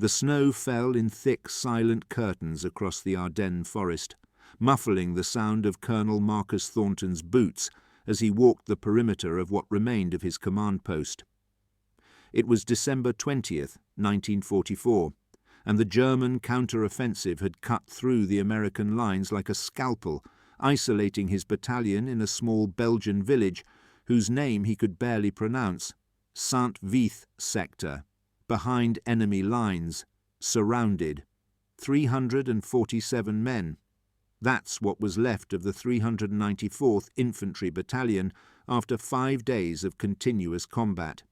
The snow fell in thick, silent curtains across the Ardennes forest, muffling the sound of Colonel Marcus Thornton's boots as he walked the perimeter of what remained of his command post. It was December 20th, 1944, and the German counter-offensive had cut through the American lines like a scalpel, isolating his battalion in a small Belgian village whose name he could barely pronounce, Saint-Vith sector, behind enemy lines, surrounded. 347 men. That's what was left of the 394th Infantry Battalion after 5 days of continuous combat.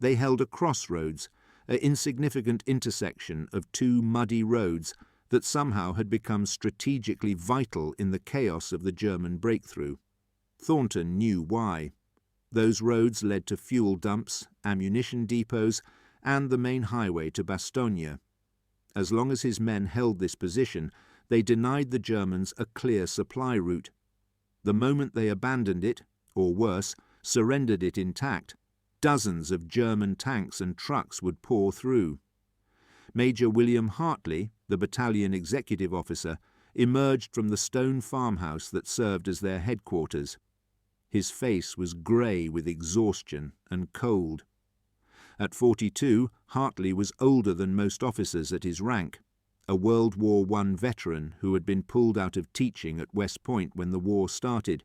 They held a crossroads, an insignificant intersection of two muddy roads that somehow had become strategically vital in the chaos of the German breakthrough. Thornton knew why. Those roads led to fuel dumps, ammunition depots, and the main highway to Bastogne. As long as his men held this position, they denied the Germans a clear supply route. The moment they abandoned it, or worse, surrendered it intact, dozens of German tanks and trucks would pour through. Major William Hartley, the battalion executive officer, emerged from the stone farmhouse that served as their headquarters. His face was grey with exhaustion and cold. At 42, Hartley was older than most officers at his rank, a World War I veteran who had been pulled out of teaching at West Point when the war started.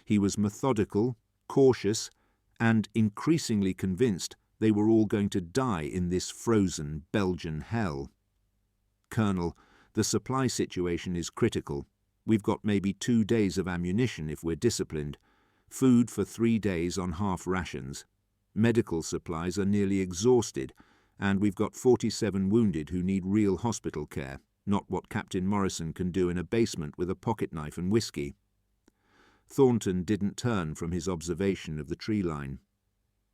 He was methodical, cautious, and increasingly convinced they were all going to die in this frozen Belgian hell. "Colonel, the supply situation is critical. We've got maybe 2 days of ammunition if we're disciplined. Food for 3 days on half rations. Medical supplies are nearly exhausted, and we've got 47 wounded who need real hospital care, not what Captain Morrison can do in a basement with a pocket knife and whiskey." Thornton didn't turn from his observation of the tree line.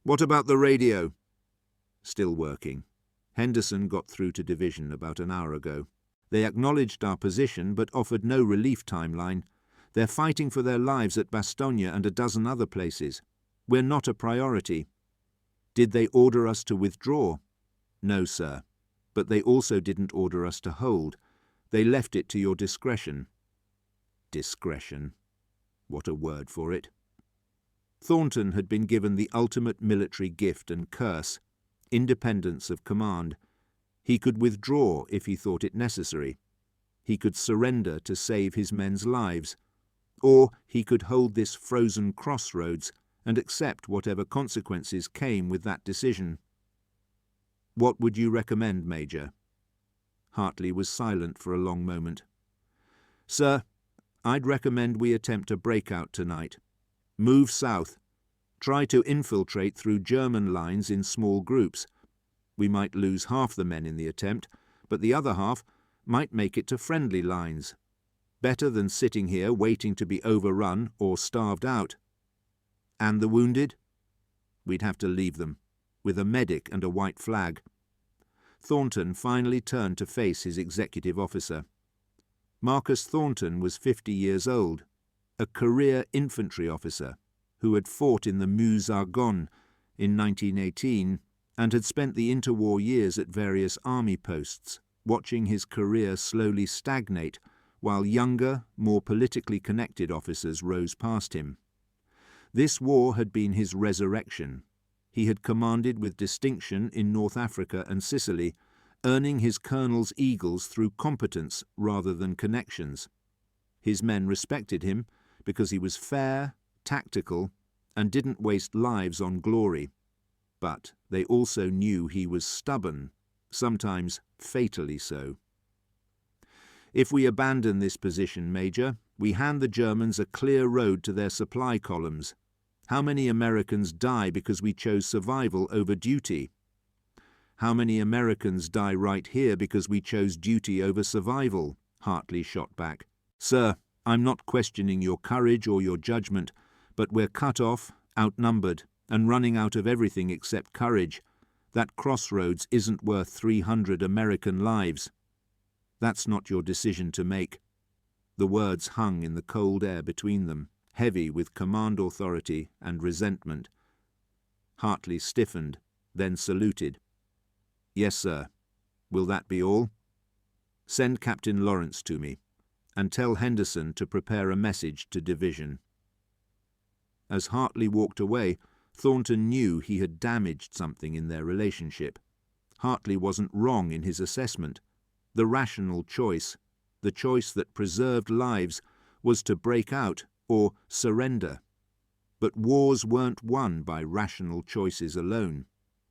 "What about the radio?" "Still working. Henderson got through to division about an hour ago. They acknowledged our position but offered no relief timeline. They're fighting for their lives at Bastogne and a dozen other places. We're not a priority." "Did they order us to withdraw?" "No, sir. But they also didn't order us to hold. They left it to your discretion." Discretion. What a word for it. Thornton had been given the ultimate military gift and curse, independence of command. He could withdraw if he thought it necessary. He could surrender to save his men's lives. Or he could hold this frozen crossroads and accept whatever consequences came with that decision. "What would you recommend, Major?" Hartley was silent for a long moment. "Sir, I'd recommend we attempt a breakout tonight. Move south. Try to infiltrate through German lines in small groups. We might lose half the men in the attempt, but the other half might make it to friendly lines. Better than sitting here waiting to be overrun or starved out." "And the wounded?" "We'd have to leave them, with a medic and a white flag." Thornton finally turned to face his executive officer. Marcus Thornton was 50 years old, a career infantry officer who had fought in the Meuse-Argonne in 1918 and had spent the interwar years at various army posts, watching his career slowly stagnate while younger, more politically connected officers rose past him. This war had been his resurrection. He had commanded with distinction in North Africa and Sicily, earning his colonel's eagles through competence rather than connections. His men respected him because he was fair, tactical, and didn't waste lives on glory. But they also knew he was stubborn, sometimes fatally so. "If we abandon this position, Major, we hand the Germans a clear road to their supply columns. How many Americans die because we chose survival over duty? How many Americans die right here because we chose duty over survival?" Hartley shot back. "Sir, I'm not questioning your courage or your judgment, but we're cut off, outnumbered, and running out of everything except courage. That crossroads isn't worth 300 American lives." "That's not your decision to make." The words hung in the cold air between them, heavy with command authority and resentment. Hartley stiffened, then saluted. "Yes, sir. Will that be all? Send Captain Lawrence to me, and tell Henderson to prepare a message to division." As Hartley walked away, Thornton knew he had damaged something in their relationship. Hartley wasn't wrong in his assessment. The rational choice, the choice that preserved lives, was to break out or surrender. But wars weren't won by rational choices alone.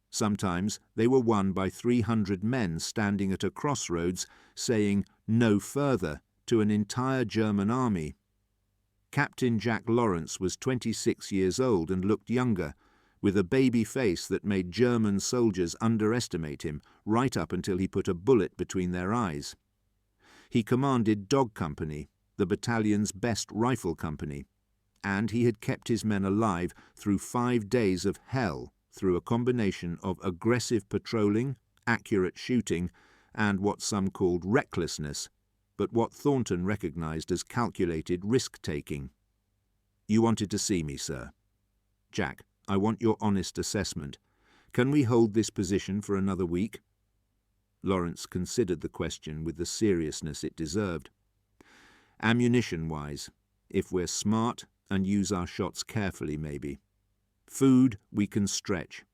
Sometimes they were won by 300 men standing at a crossroads saying "no further" to an entire German army. Captain Jack Lawrence was 26 years old and looked younger, with a baby face that made German soldiers underestimate him right up until he put a bullet between their eyes. He commanded Dog Company, the battalion's best rifle company, and he had kept his men alive through 5 days of hell through a combination of aggressive patrolling, accurate shooting, and what some called recklessness, but what Thornton recognized as calculated risk-taking. "You wanted to see me, sir. Jack, I want your honest assessment. Can we hold this position for another week?" Lawrence considered the question with the seriousness it deserved. "Ammunition-wise, if we're smart and use our shots carefully, maybe. Food we can stretch.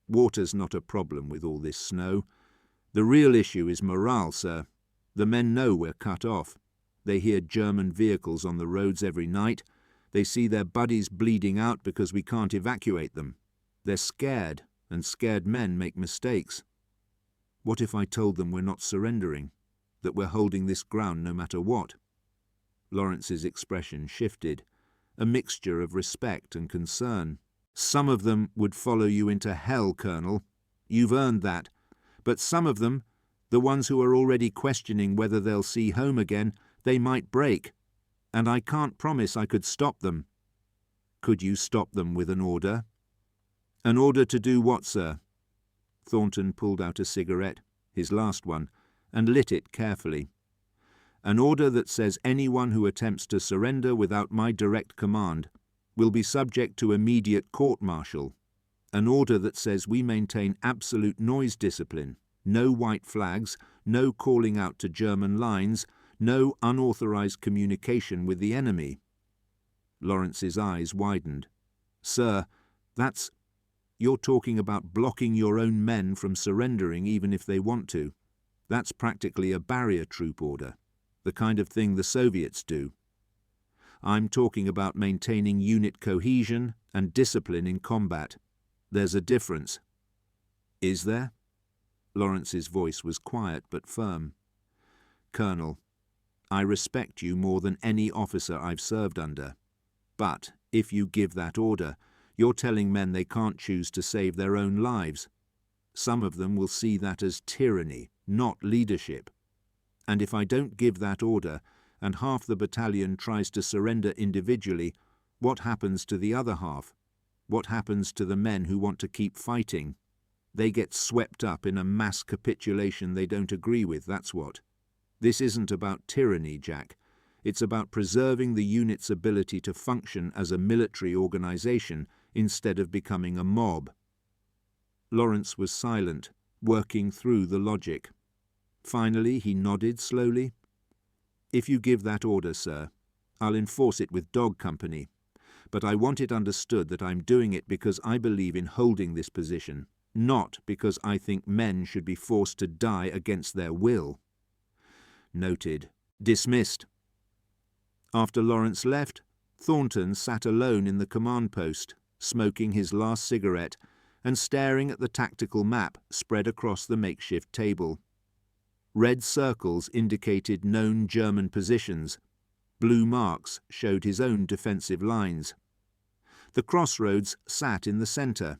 Water's not a problem with all this snow. The real issue is morale, sir. The men know we're cut off. They hear German vehicles on the roads every night. They see their buddies bleeding out because we can't evacuate them. They're scared, and scared men make mistakes. What if I told them we're not surrendering, that we're holding this ground no matter what?" Lawrence's expression shifted, a mixture of respect and concern. "Some of them would follow you into hell, Colonel. You've earned that. But some of them, the ones who are already questioning whether they'll see home again, they might break. And I can't promise I could stop them." "Could you stop them with an order?" "An order to do what, sir?" Thornton pulled out a cigarette, his last one, and lit it carefully. "An order that says anyone who attempts to surrender without my direct command will be subject to immediate court-martial. An order that says we maintain absolute noise discipline, no white flags, no calling out to German lines, no unauthorized communication with the enemy." Lawrence's eyes widened. "Sir, you're talking about blocking your own men from surrendering even if they want to. That's practically a barrier troop order, the kind of thing the Soviets do. I'm talking about maintaining unit cohesion and discipline in combat. There's a difference." "Is there?" Lawrence's voice was quiet but firm. "Colonel, I respect you more than any officer I've served under. But if you give that order, you're telling men they can't choose to save their own lives. Some of them will see that as tyranny, not leadership. And if I don't give that order, and half the battalion tries to surrender individually, what happens to the other half? What happens to the men who want to keep fighting? They get swept up in a mass capitulation they don't agree with, that's what. This isn't about tyranny, Jack. It's about preserving the unit's ability to function as a military organization instead of becoming a mob." Lawrence was silent, working through the logic. Finally, he nodded slowly. "If you give that order, sir, I'll enforce it with Dog Company. But I want it understood that I'm doing it because I believe in holding this position, not because I think men should be forced to die against their will." "Noted. Dismissed." After Lawrence left, Thornton sat alone in the command post, smoking his last cigarette and staring at the tactical map spread across the makeshift table. Red circles indicated known German positions. Blue marks showed his own defensive lines. The crossroads sat in the centre,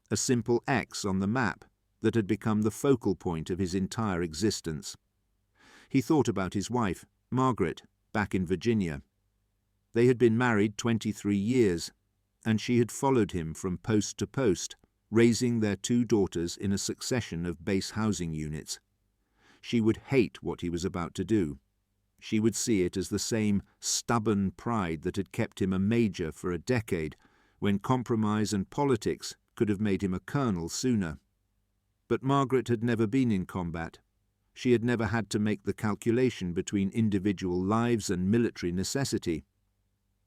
a simple X on the map that had become the focal point of his entire existence. He thought about his wife, Margaret, back in Virginia. They had been married 23 years, and she had followed him from post to post, raising their 2 daughters in a succession of base housing units. She would hate what he was about to do. She would see it as the same stubborn pride that had kept him a major for a decade, when compromise and politics could have made him a colonel sooner. But Margaret had never been in combat. She had never had to make the calculation between individual lives and military necessity.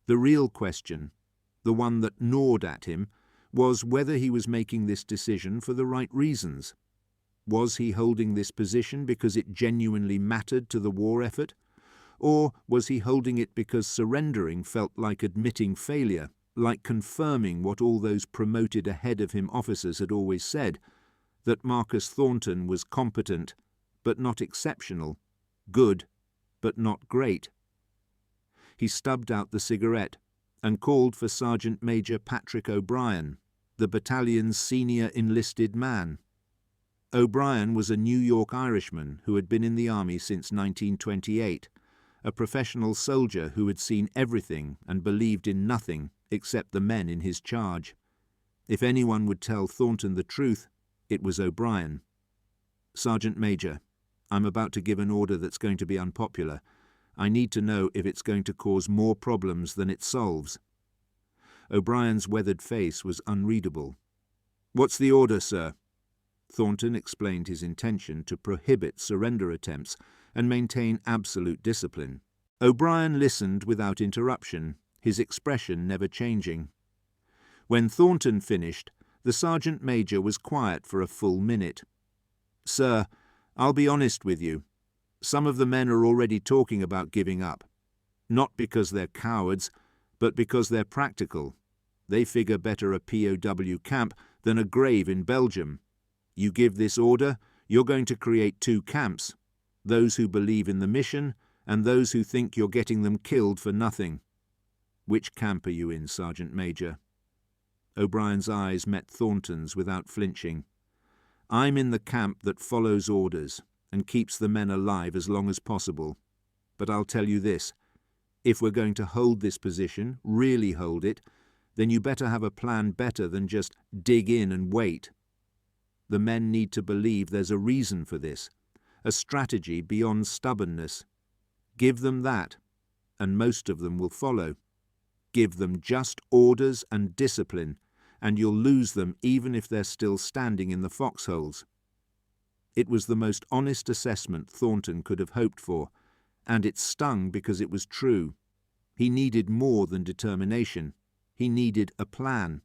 The real question, the one that gnawed at him, was whether he was making this decision for the right reasons. Was he holding this position because it genuinely mattered to the war effort? Or was he holding it because surrendering felt like admitting failure, like confirming what all those promoted ahead of him officers had always said, that Marcus Thornton was competent, but not exceptional, good, but not great? He stubbed out the cigarette and called for Sergeant Major Patrick O'Brien, the battalion's senior enlisted man. O'Brien was a New York Irishman who had been in the army since 1928, a professional soldier who had seen everything and believed in nothing except the men in his charge. If anyone would tell Thornton the truth, it was O'Brien. "Sergeant Major, I'm about to give an order that's going to be unpopular. I need to know if it's going to cause more problems than it solves." O'Brien's weathered face was unreadable. "What's the order, sir?" Thornton explained his intention to prohibit surrender attempts and maintain absolute discipline. O'Brien listened without interruption, his expression never changing. When Thornton finished, the sergeant major was quiet for a full minute. "Sir, I'll be honest with you. Some of the men are already talking about giving up. Not because they're cowards, but because they're practical. They figure better a POW camp than a grave in Belgium. You give this order, you're going to create two camps, those who believe in the mission and those who think you're getting them killed for nothing. Which camp are you in, Sergeant Major?" O'Brien's eyes met Thornton's without flinching. "I'm in the camp that follows orders and keeps the men alive as long as possible. But I'll tell you this, if we're going to hold this position, really hold it, then you better have a plan better than just dig in and wait. The men need to believe there's a reason for this, a strategy beyond stubbornness. Give them that, and most of them will follow. Give them just orders and discipline, and you'll lose them even if they're still standing in the foxholes." It was the most honest assessment Thornton could have hoped for, and it stung because it was true. He needed more than determination. He needed a plan.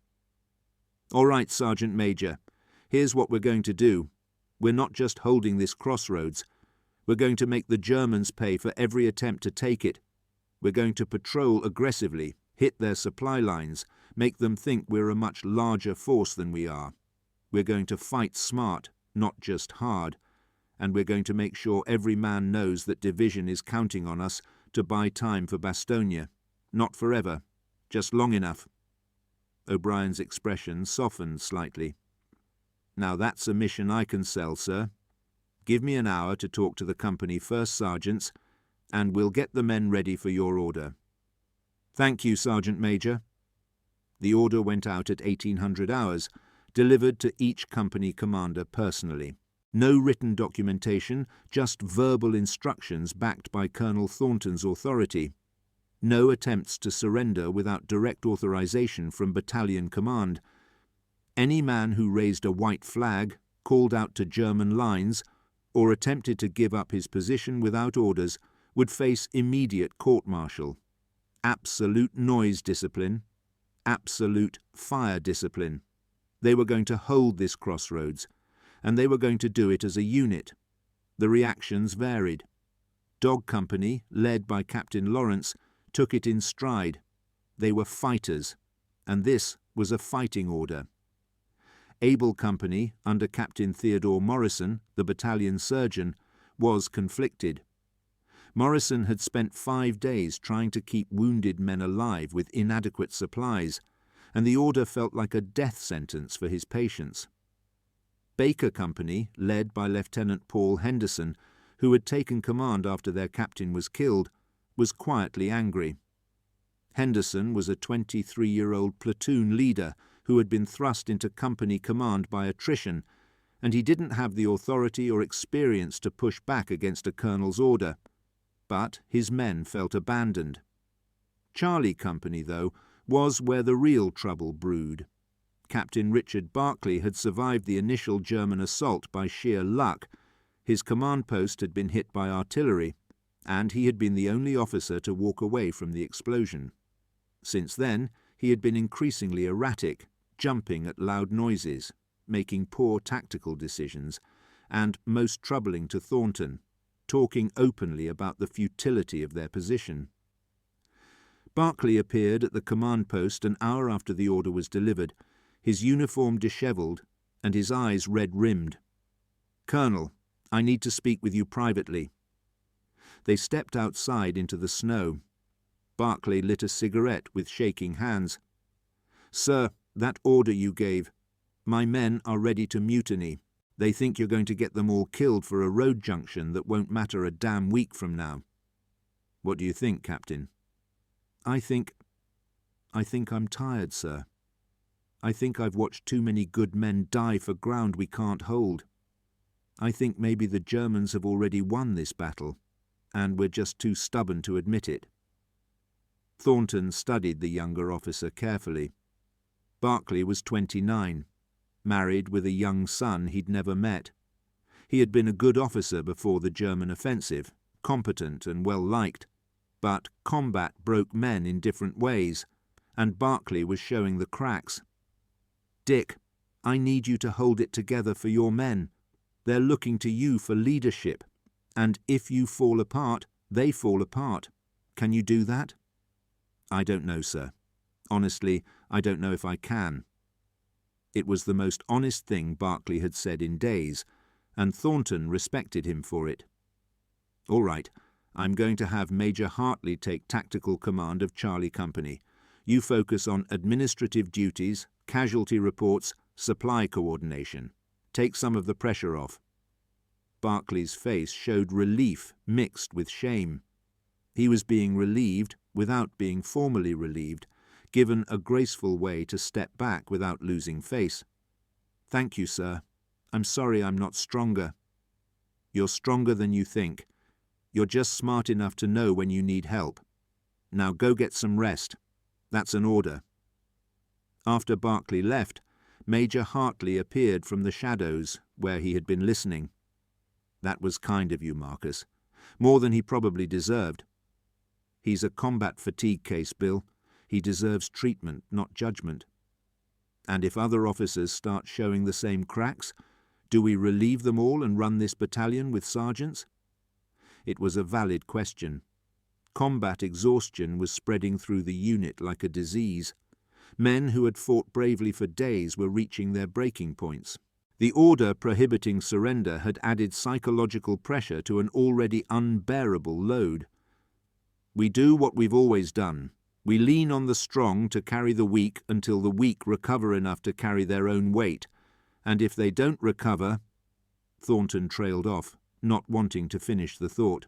"All right, Sergeant Major, here's what we're going to do. We're not just holding this crossroads. We're going to make the Germans pay for every attempt to take it. We're going to patrol aggressively, hit their supply lines, make them think we're a much larger force than we are. We're going to fight smart, not just hard, and we're going to make sure every man knows that division is counting on us to buy time for Bastogne. Not forever, just long enough." O'Brien's expression softened slightly. "Now that's a mission I can sell, sir. Give me an hour to talk to the company first sergeants, and we'll get the men ready for your order." "Thank you, Sergeant Major." The order went out at 1800 hours, delivered to each company commander personally. No written documentation, just verbal instructions backed by Colonel Thornton's authority. No attempts to surrender without direct authorization from battalion command. Any man who raised a white flag, called out to German lines, or attempted to give up his position without orders would face immediate court-martial. Absolute noise discipline, absolute fire discipline. They were going to hold this crossroads, and they were going to do it as a unit. The reactions varied. Dog Company, led by Captain Lawrence, took it in stride. They were fighters, and this was a fighting order. Able Company, under Captain Theodore Morrison, the battalion surgeon, was conflicted. Morrison had spent 5 days trying to keep wounded men alive with inadequate supplies, and the order felt like a death sentence for his patients. Baker Company, led by Lieutenant Paul Henderson, who had taken command after their captain was killed, was quietly angry. Henderson was a 23-year-old platoon leader who had been thrust into company command by attrition, and he didn't have the authority or experience to push back against a colonel's order. But his men felt abandoned. Charlie Company, though, was where the real trouble brewed. Captain Richard Barclay had survived the initial German assault by sheer luck. His command post had been hit by artillery, and he had been the only officer to walk away from the explosion. Since then, he had been increasingly erratic, jumping at loud noises, making poor tactical decisions, and, most troubling to Thornton, talking openly about the futility of their position. Barclay appeared at the command post an hour after the order was delivered, his uniform dishevelled and his eyes red-rimmed. "Colonel, I need to speak with you privately." They stepped outside into the snow. Barclay lit a cigarette with shaking hands. "Sir, that order you gave. My men are ready to mutiny. They think you're going to get them all killed for a road junction that won't matter a damn week from now." "What do you think, Captain?" I think I'm tired, sir. I think I've watched too many good men die for ground we can't hold. I think maybe the Germans have already won this battle, and we're just too stubborn to admit it." Thornton studied the younger officer carefully. Barclay was 29, married with a young son he'd never met. He had been a good officer before the German offensive, competent and well-liked, but combat broke men in different ways, and Barclay was showing the cracks. "Dick, I need you to hold it together for your men. They're looking to you for leadership, and if you fall apart, they fall apart. Can you do that?" "I don't know, sir. Honestly, I don't know if I can." It was the most honest thing Barclay had said in days, and Thornton respected him for it. "All right, I'm going to have Major Hartley take tactical command of Charlie Company. You focus on administrative duties, casualty reports, supply coordination. Take some of the pressure off." Barclay's face showed relief mixed with shame. He was being relieved without being formally relieved, given a graceful way to step back without losing face. "Thank you, sir. I'm sorry I'm not stronger." "You're stronger than you think. You're just smart enough to know when you need help. Now go get some rest. That's an order." After Barclay left, Major Hartley appeared from the shadows where he had been listening. "That was kind of you, Marcus. More than he probably deserved. He's a combat fatigue case, Bill. He deserves treatment, not judgment. And if other officers start showing the same cracks, do we relieve them all and run this battalion with sergeants?" It was a valid question. Combat exhaustion was spreading through the unit like a disease. Men who had fought bravely for days were reaching their breaking points. The order prohibiting surrender had added psychological pressure to an already unbearable load. "We do what we've always done. We lean on the strong to carry the weak until the weak recover enough to carry their own weight. And if they don't recover—" Thornton trailed off, not wanting to finish the thought.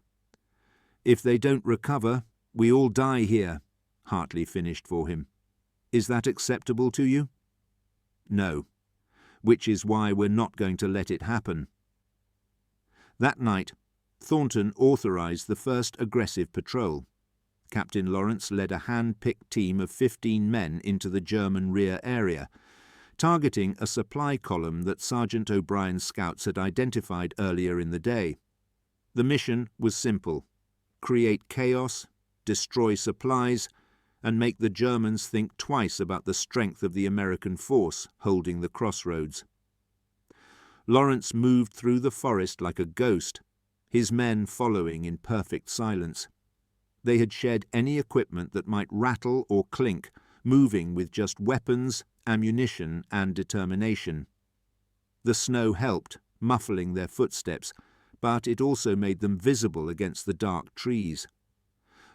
"If they don't recover, we all die here," Hartley finished for him. "Is that acceptable to you?" "No. Which is why we're not going to let it happen." That night, Thornton authorized the first aggressive patrol. Captain Lawrence led a hand-picked team of 15 men into the German rear area, targeting a supply column that Sergeant O'Brien's scouts had identified earlier in the day. The mission was simple: create chaos, destroy supplies, and make the Germans think twice about the strength of the American force holding the crossroads. Lawrence moved through the forest like a ghost, his men following in perfect silence. They had shed any equipment that might rattle or clink, moving with just weapons, ammunition, and determination. The snow helped, muffling their footsteps, but it also made them visible against the dark trees.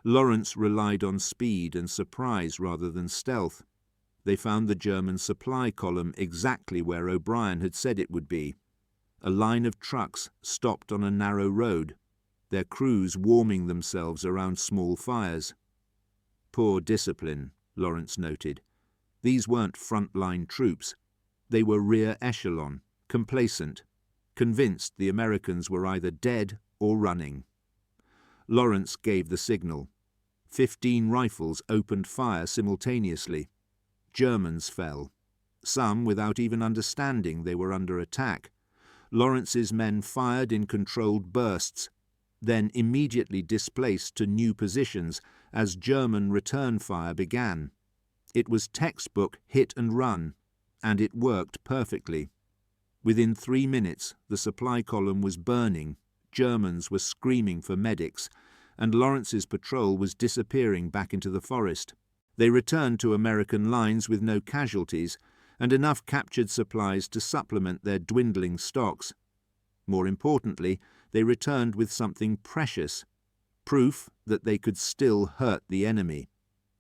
Lawrence relied on speed and surprise rather than stealth. They found the German supply column exactly where O'Brien had said it would be. A line of trucks stopped on a narrow road, their crews warming themselves around small fires. Poor discipline, Lawrence noted. These weren't front-line troops. They were rear echelon, complacent, convinced the Americans were either dead or running. Lawrence gave the signal. 15 rifles opened fire simultaneously. Germans fell, some without even understanding they were under attack. Lawrence's men fired in controlled bursts, then immediately displaced to new positions as German return fire began. It was textbook hit and run, and it worked perfectly. Within 3 minutes, the supply column was burning, Germans were screaming for medics, and Lawrence's patrol was disappearing back into the forest. They returned to American lines with no casualties, and enough captured supplies to supplement their dwindling stocks. More importantly, they returned with something precious, proof that they could still hurt the enemy,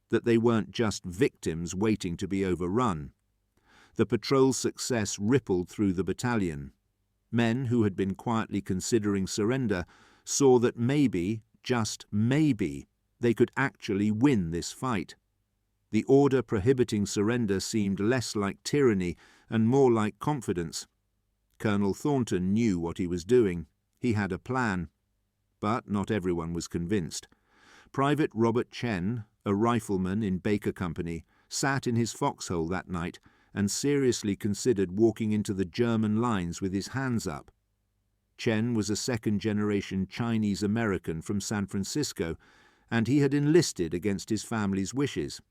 that they weren't just victims waiting to be overrun. The patrol's success rippled through the battalion. Men who had been quietly considering surrender saw that maybe, just maybe, they could actually win this fight. The order prohibiting surrender seemed less like tyranny and more like confidence. Colonel Thornton knew what he was doing. He had a plan. But not everyone was convinced. Private Robert Chen, a rifleman in Baker Company, sat in his foxhole that night and seriously considered walking into the German lines with his hands up. Chen was a second-generation Chinese-American from San Francisco, and he had enlisted against his family's wishes.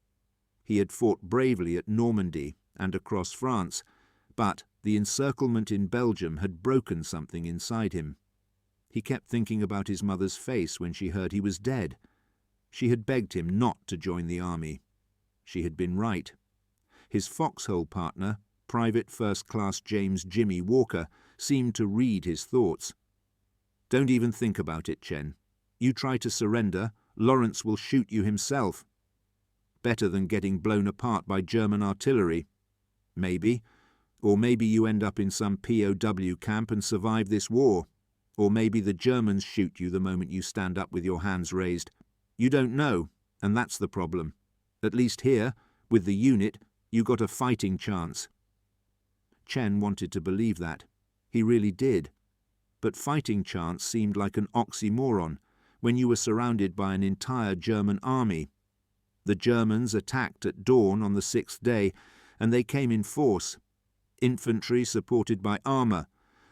He had fought bravely at Normandy and across France, but the encirclement in Belgium had broken something inside him. He kept thinking about his mother's face when she heard he was dead. She had begged him not to join the army. She had been right. His foxhole partner, Private First Class James Jimmy Walker, seemed to read his thoughts. "Don't even think about it, Chen. You try to surrender, Lawrence will shoot you himself. Better than getting blown apart by German artillery. Maybe. Or maybe you end up in some POW camp and survive this war. Or maybe the Germans shoot you the moment you stand up with your hands raised. You don't know, and that's the problem. At least here, with the unit, you got a fighting chance." Chen wanted to believe that. He really did. But fighting chance seemed like an oxymoron when you were surrounded by an entire German army. The Germans attacked at dawn on the 6th day, and they came in force. Infantry supported by armour,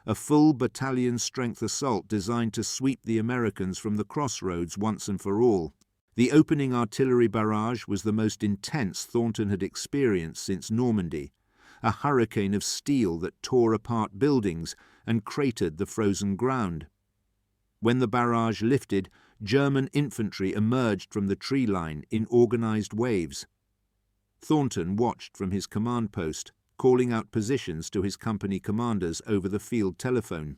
a full battalion-strength assault designed to sweep the Americans from the crossroads once and for all. The opening artillery barrage was the most intense Thornton had experienced since Normandy, a hurricane of steel that tore apart buildings and cratered the frozen ground. When the barrage lifted, German infantry emerged from the tree line in organised waves. Thornton watched from his command post, calling out positions to his company commanders over the field telephone.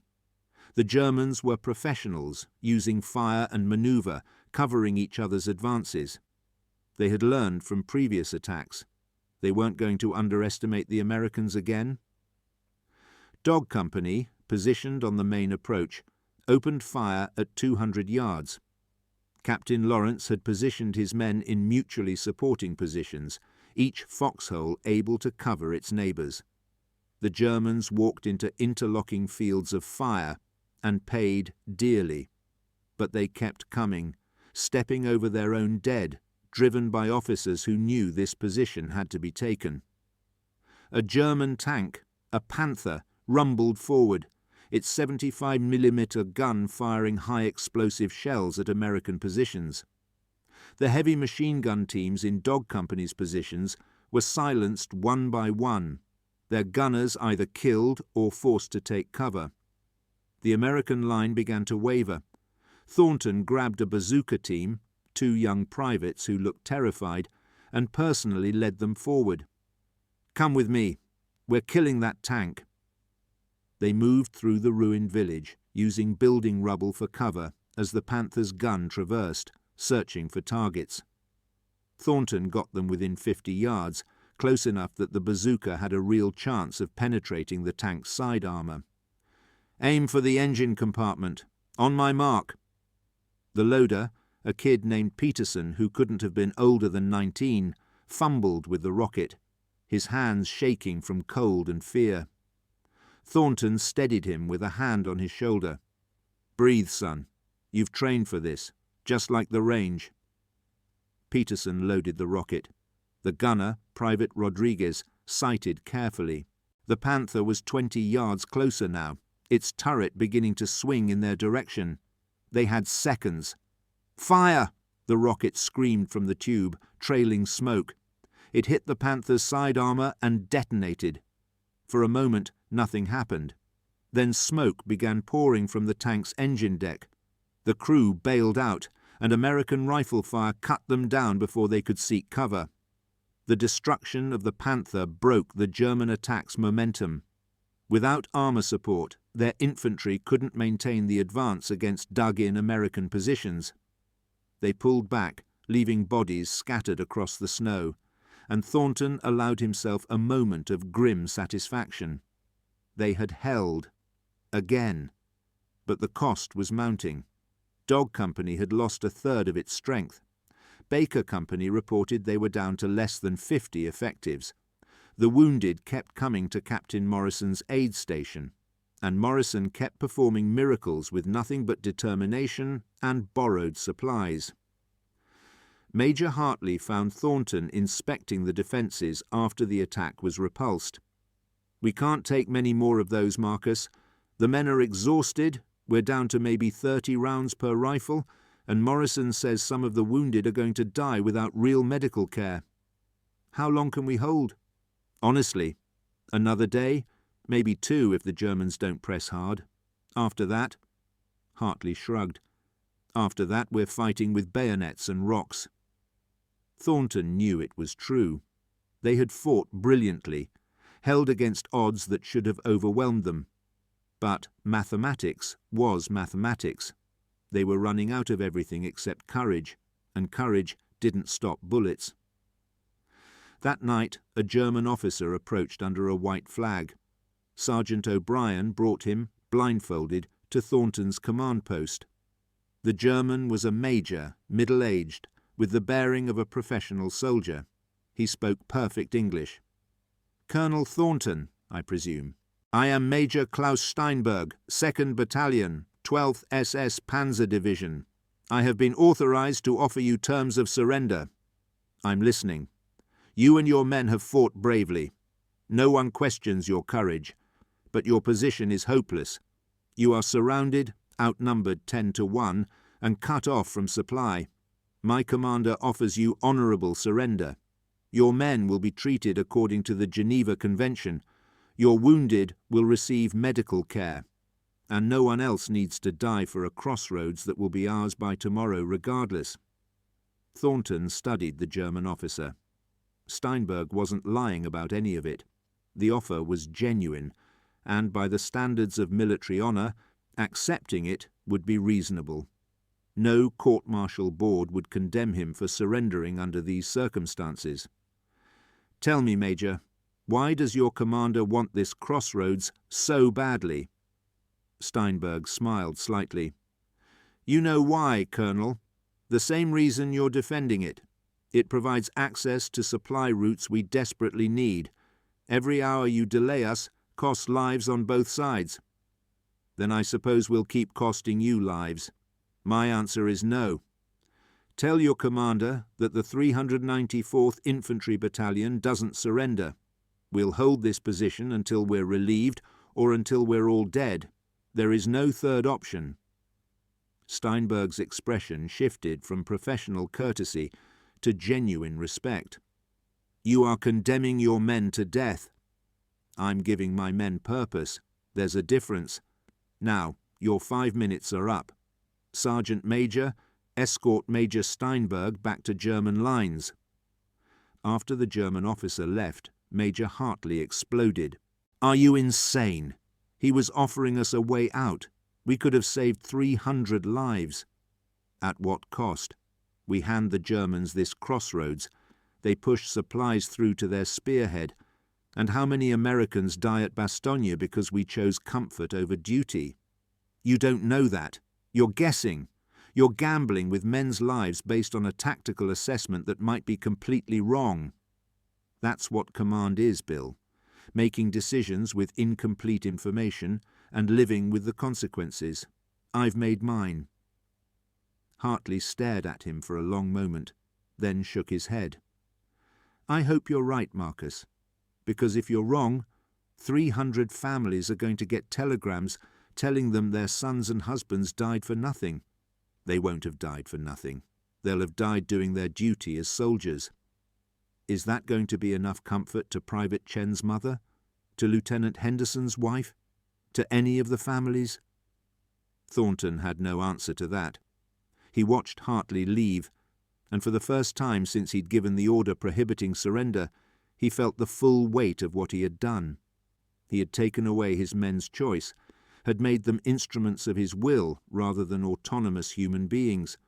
The Germans were professionals, using fire and manoeuvre, covering each other's advances. They had learned from previous attacks. They weren't going to underestimate the Americans again. Dog Company, positioned on the main approach, opened fire at 200 yards. Captain Lawrence had positioned his men in mutually supporting positions, each foxhole able to cover its neighbours. The Germans walked into interlocking fields of fire and paid dearly. But they kept coming, stepping over their own dead, driven by officers who knew this position had to be taken. A German tank, a Panther, rumbled forward, its 75mm gun firing high-explosive shells at American positions. The heavy machine gun teams in Dog Company's positions were silenced one by one, their gunners either killed or forced to take cover. The American line began to waver. Thornton grabbed a bazooka team, 2 young privates who looked terrified, and personally led them forward. "Come with me. We're killing that tank." They moved through the ruined village, using building rubble for cover as the Panther's gun traversed, searching for targets. Thornton got them within 50 yards, close enough that the bazooka had a real chance of penetrating the tank's side armour. "Aim for the engine compartment. On my mark." The loader, a kid named Peterson who couldn't have been older than 19, fumbled with the rocket, his hands shaking from cold and fear. Thornton steadied him with a hand on his shoulder. "Breathe, son. You've trained for this, just like the range." Peterson loaded the rocket. The gunner, Private Rodriguez, sighted carefully. The Panther was 20 yards closer now, its turret beginning to swing in their direction. They had seconds. "Fire!" the rocket screamed from the tube, trailing smoke. It hit the Panther's side armour and detonated. For a moment, nothing happened. Then smoke began pouring from the tank's engine deck. The crew bailed out, and American rifle fire cut them down before they could seek cover. The destruction of the Panther broke the German attack's momentum. Without armour support, their infantry couldn't maintain the advance against dug-in American positions. They pulled back, leaving bodies scattered across the snow, and Thornton allowed himself a moment of grim satisfaction. They had held. Again. But the cost was mounting. Dog Company had lost a third of its strength. Baker Company reported they were down to less than 50 effectives. The wounded kept coming to Captain Morrison's aid station, and Morrison kept performing miracles with nothing but determination and borrowed supplies. Major Hartley found Thornton inspecting the defences after the attack was repulsed. "We can't take many more of those, Marcus. The men are exhausted, we're down to maybe 30 rounds per rifle, and Morrison says some of the wounded are going to die without real medical care. How long can we hold? Honestly, another day, maybe 2 if the Germans don't press hard. After that," Hartley shrugged, "after that we're fighting with bayonets and rocks." Thornton knew it was true. They had fought brilliantly, held against odds that should have overwhelmed them. But mathematics was mathematics. They were running out of everything except courage, and courage didn't stop bullets. That night, a German officer approached under a white flag. Sergeant O'Brien brought him, blindfolded, to Thornton's command post. The German was a major, middle-aged, with the bearing of a professional soldier. He spoke perfect English. "Colonel Thornton, I presume. I am Major Klaus Steinberg, 2nd Battalion, 12th SS Panzer Division. I have been authorized to offer you terms of surrender. I'm listening. You and your men have fought bravely. No one questions your courage, but your position is hopeless. You are surrounded, outnumbered 10 to 1, and cut off from supply. My commander offers you honourable surrender. Your men will be treated according to the Geneva Convention. Your wounded will receive medical care. And no one else needs to die for a crossroads that will be ours by tomorrow regardless." Thornton studied the German officer. Steinberg wasn't lying about any of it. The offer was genuine, and by the standards of military honour, accepting it would be reasonable. No court-martial board would condemn him for surrendering under these circumstances. "Tell me, Major, why does your commander want this crossroads so badly?" Steinberg smiled slightly. "You know why, Colonel. The same reason you're defending it. It provides access to supply routes we desperately need. Every hour you delay us costs lives on both sides." "Then I suppose we'll keep costing you lives." "My answer is no. Tell your commander that the 394th Infantry Battalion doesn't surrender. We'll hold this position until we're relieved or until we're all dead. There is no third option." Steinberg's expression shifted from professional courtesy to genuine respect. "You are condemning your men to death." "I'm giving my men purpose. There's a difference. Now, your 5 minutes are up. Sergeant Major, escort Major Steinberg back to German lines." After the German officer left, Major Hartley exploded. "Are you insane? He was offering us a way out. We could have saved 300 lives." "At what cost? We hand the Germans this crossroads. They push supplies through to their spearhead. And how many Americans die at Bastogne because we chose comfort over duty? You don't know that. You're guessing. You're gambling with men's lives based on a tactical assessment that might be completely wrong." That's what command is, Bill. Making decisions with incomplete information and living with the consequences. I've made mine. Hartley stared at him for a long moment, then shook his head. "I hope you're right, Marcus, because if you're wrong, 300 families are going to get telegrams telling them their sons and husbands died for nothing. They won't have died for nothing. They'll have died doing their duty as soldiers. Is that going to be enough comfort to Private Chen's mother? To Lieutenant Henderson's wife? To any of the families? Thornton had no answer to that. He watched Hartley leave, and for the first time since he'd given the order prohibiting surrender, he felt the full weight of what he had done. He had taken away his men's choice, had made them instruments of his will rather than autonomous human beings.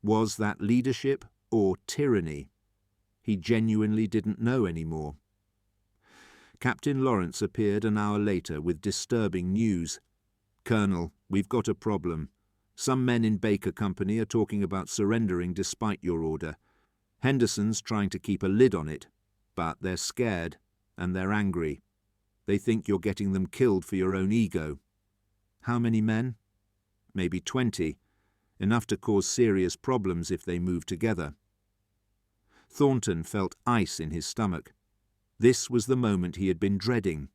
Was that leadership or tyranny? He genuinely didn't know anymore. Captain Lawrence appeared an hour later with disturbing news. "Colonel, we've got a problem. Some men in Baker Company are talking about surrendering despite your order. Henderson's trying to keep a lid on it, but they're scared and they're angry. They think you're getting them killed for your own ego." "How many men?" "Maybe 20. Enough to cause serious problems if they move together." Thornton felt ice in his stomach. This was the moment he had been dreading,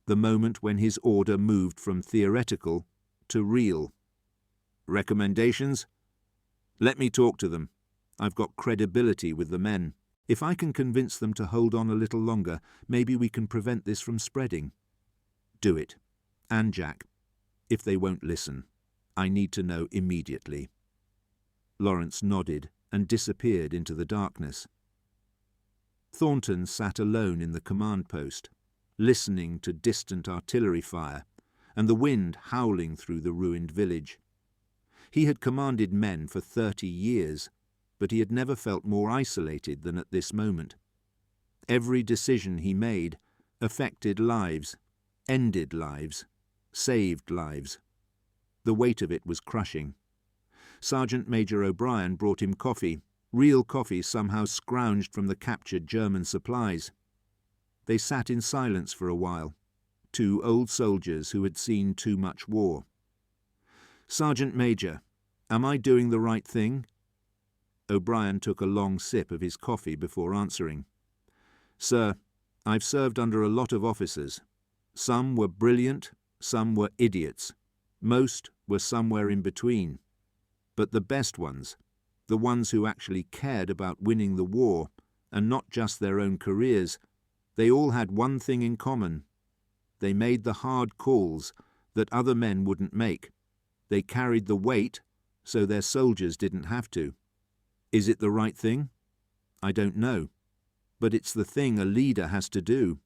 the moment when his order moved from theoretical to real. "Recommendations?" "Let me talk to them. I've got credibility with the men. If I can convince them to hold on a little longer, maybe we can prevent this from spreading." "Do it. And Jack. If they won't listen, I need to know immediately." Lawrence nodded and disappeared into the darkness. Thornton sat alone in the command post, listening to distant artillery fire and the wind howling through the ruined village. He had commanded men for 30 years, but he had never felt more isolated than at this moment. Every decision he made affected lives, ended lives, saved lives. The weight of it was crushing. Sergeant Major O'Brien brought him coffee, real coffee somehow scrounged from the captured German supplies. They sat in silence for a while, two old soldiers who had seen too much war. "Sergeant Major, am I doing the right thing?" O'Brien took a long sip of his coffee before answering. "Sir, I've served under a lot of officers. Some were brilliant, some were idiots. Most were somewhere in between. But the best ones, the ones who actually cared about winning the war, and not just their own careers, they all had one thing in common. They made the hard calls that other men wouldn't make. They carried the weight so their soldiers didn't have to. Is it the right thing? I don't know. But it's the thing a leader has to do.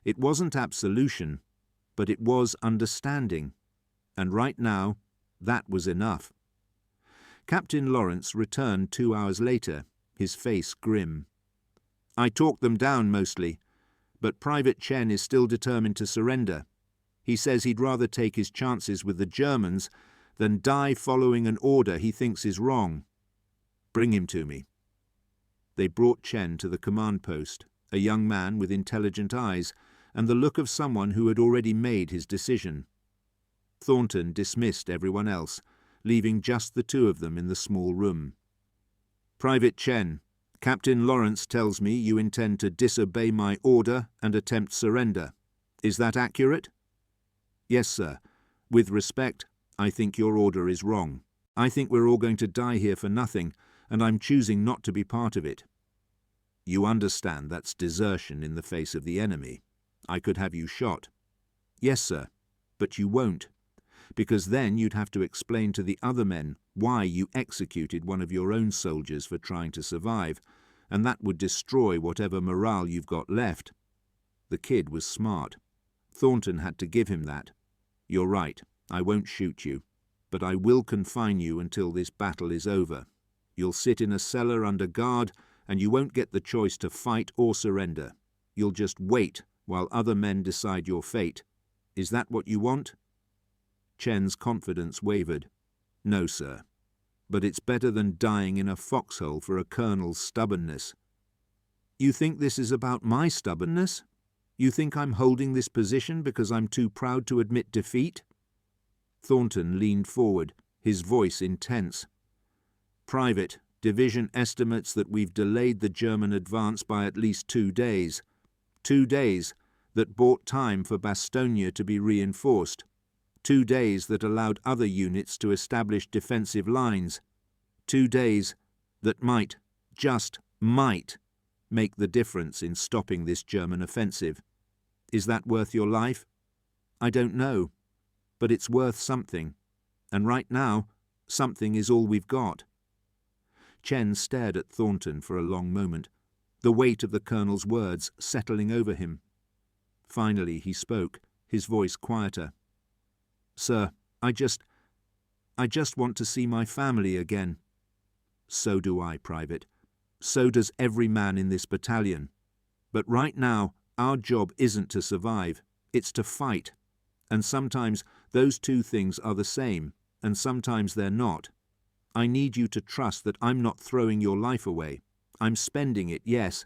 It wasn't absolution, but it was understanding. And right now, that was enough." Captain Lawrence returned 2 hours later, his face grim. "I talked them down mostly, but Private Chen is still determined to surrender. He says he'd rather take his chances with the Germans than die following an order he thinks is wrong. Bring him to me." They brought Chen to the command post, a young man with intelligent eyes and the look of someone who had already made his decision. Thornton dismissed everyone else, leaving just the two of them in the small room. "Private Chen, Captain Lawrence tells me you intend to disobey my order and attempt surrender. Is that accurate?" "Yes, sir. With respect, I think your order is wrong. I think we're all going to die here for nothing, and I'm choosing not to be part of it." "You understand that's desertion in the face of the enemy. I could have you shot." "Yes, sir, but you won't, because then you'd have to explain to the other men why you executed one of your own soldiers for trying to survive, and that would destroy whatever morale you've got left." The kid was smart. Thornton had to give him that. "You're right, I won't shoot you, but I will confine you until this battle is over. You'll sit in a cellar under guard, and you won't get the choice to fight or surrender. You'll just wait while other men decide your fate. Is that what you want?" Chen's confidence wavered. "No, sir. But it's better than dying in a foxhole for a colonel's stubbornness." "You think this is about my stubbornness? You think I'm holding this position because I'm too proud to admit defeat?" Thornton leaned forward, his voice intense. "Private, division estimates that we've delayed the German advance by at least 2 days. 2 days that bought time for Bastogne to be reinforced. 2 days that allowed other units to establish defensive lines. 2 days that might, just might, make the difference in stopping this German offensive. Is that worth your life? I don't know, but it's worth something, and right now, something is all we've got. Chen stared at Thornton for a long moment, the weight of the colonel's words settling over him. Finally he spoke, his voice quieter. Sir, I just want to see my family again. So do I, Private. So does every man in this battalion. But right now, our job isn't to survive, it's to fight. And sometimes those two things are the same, and sometimes they're not. I need you to trust that I'm not throwing your life away. I'm spending it, yes,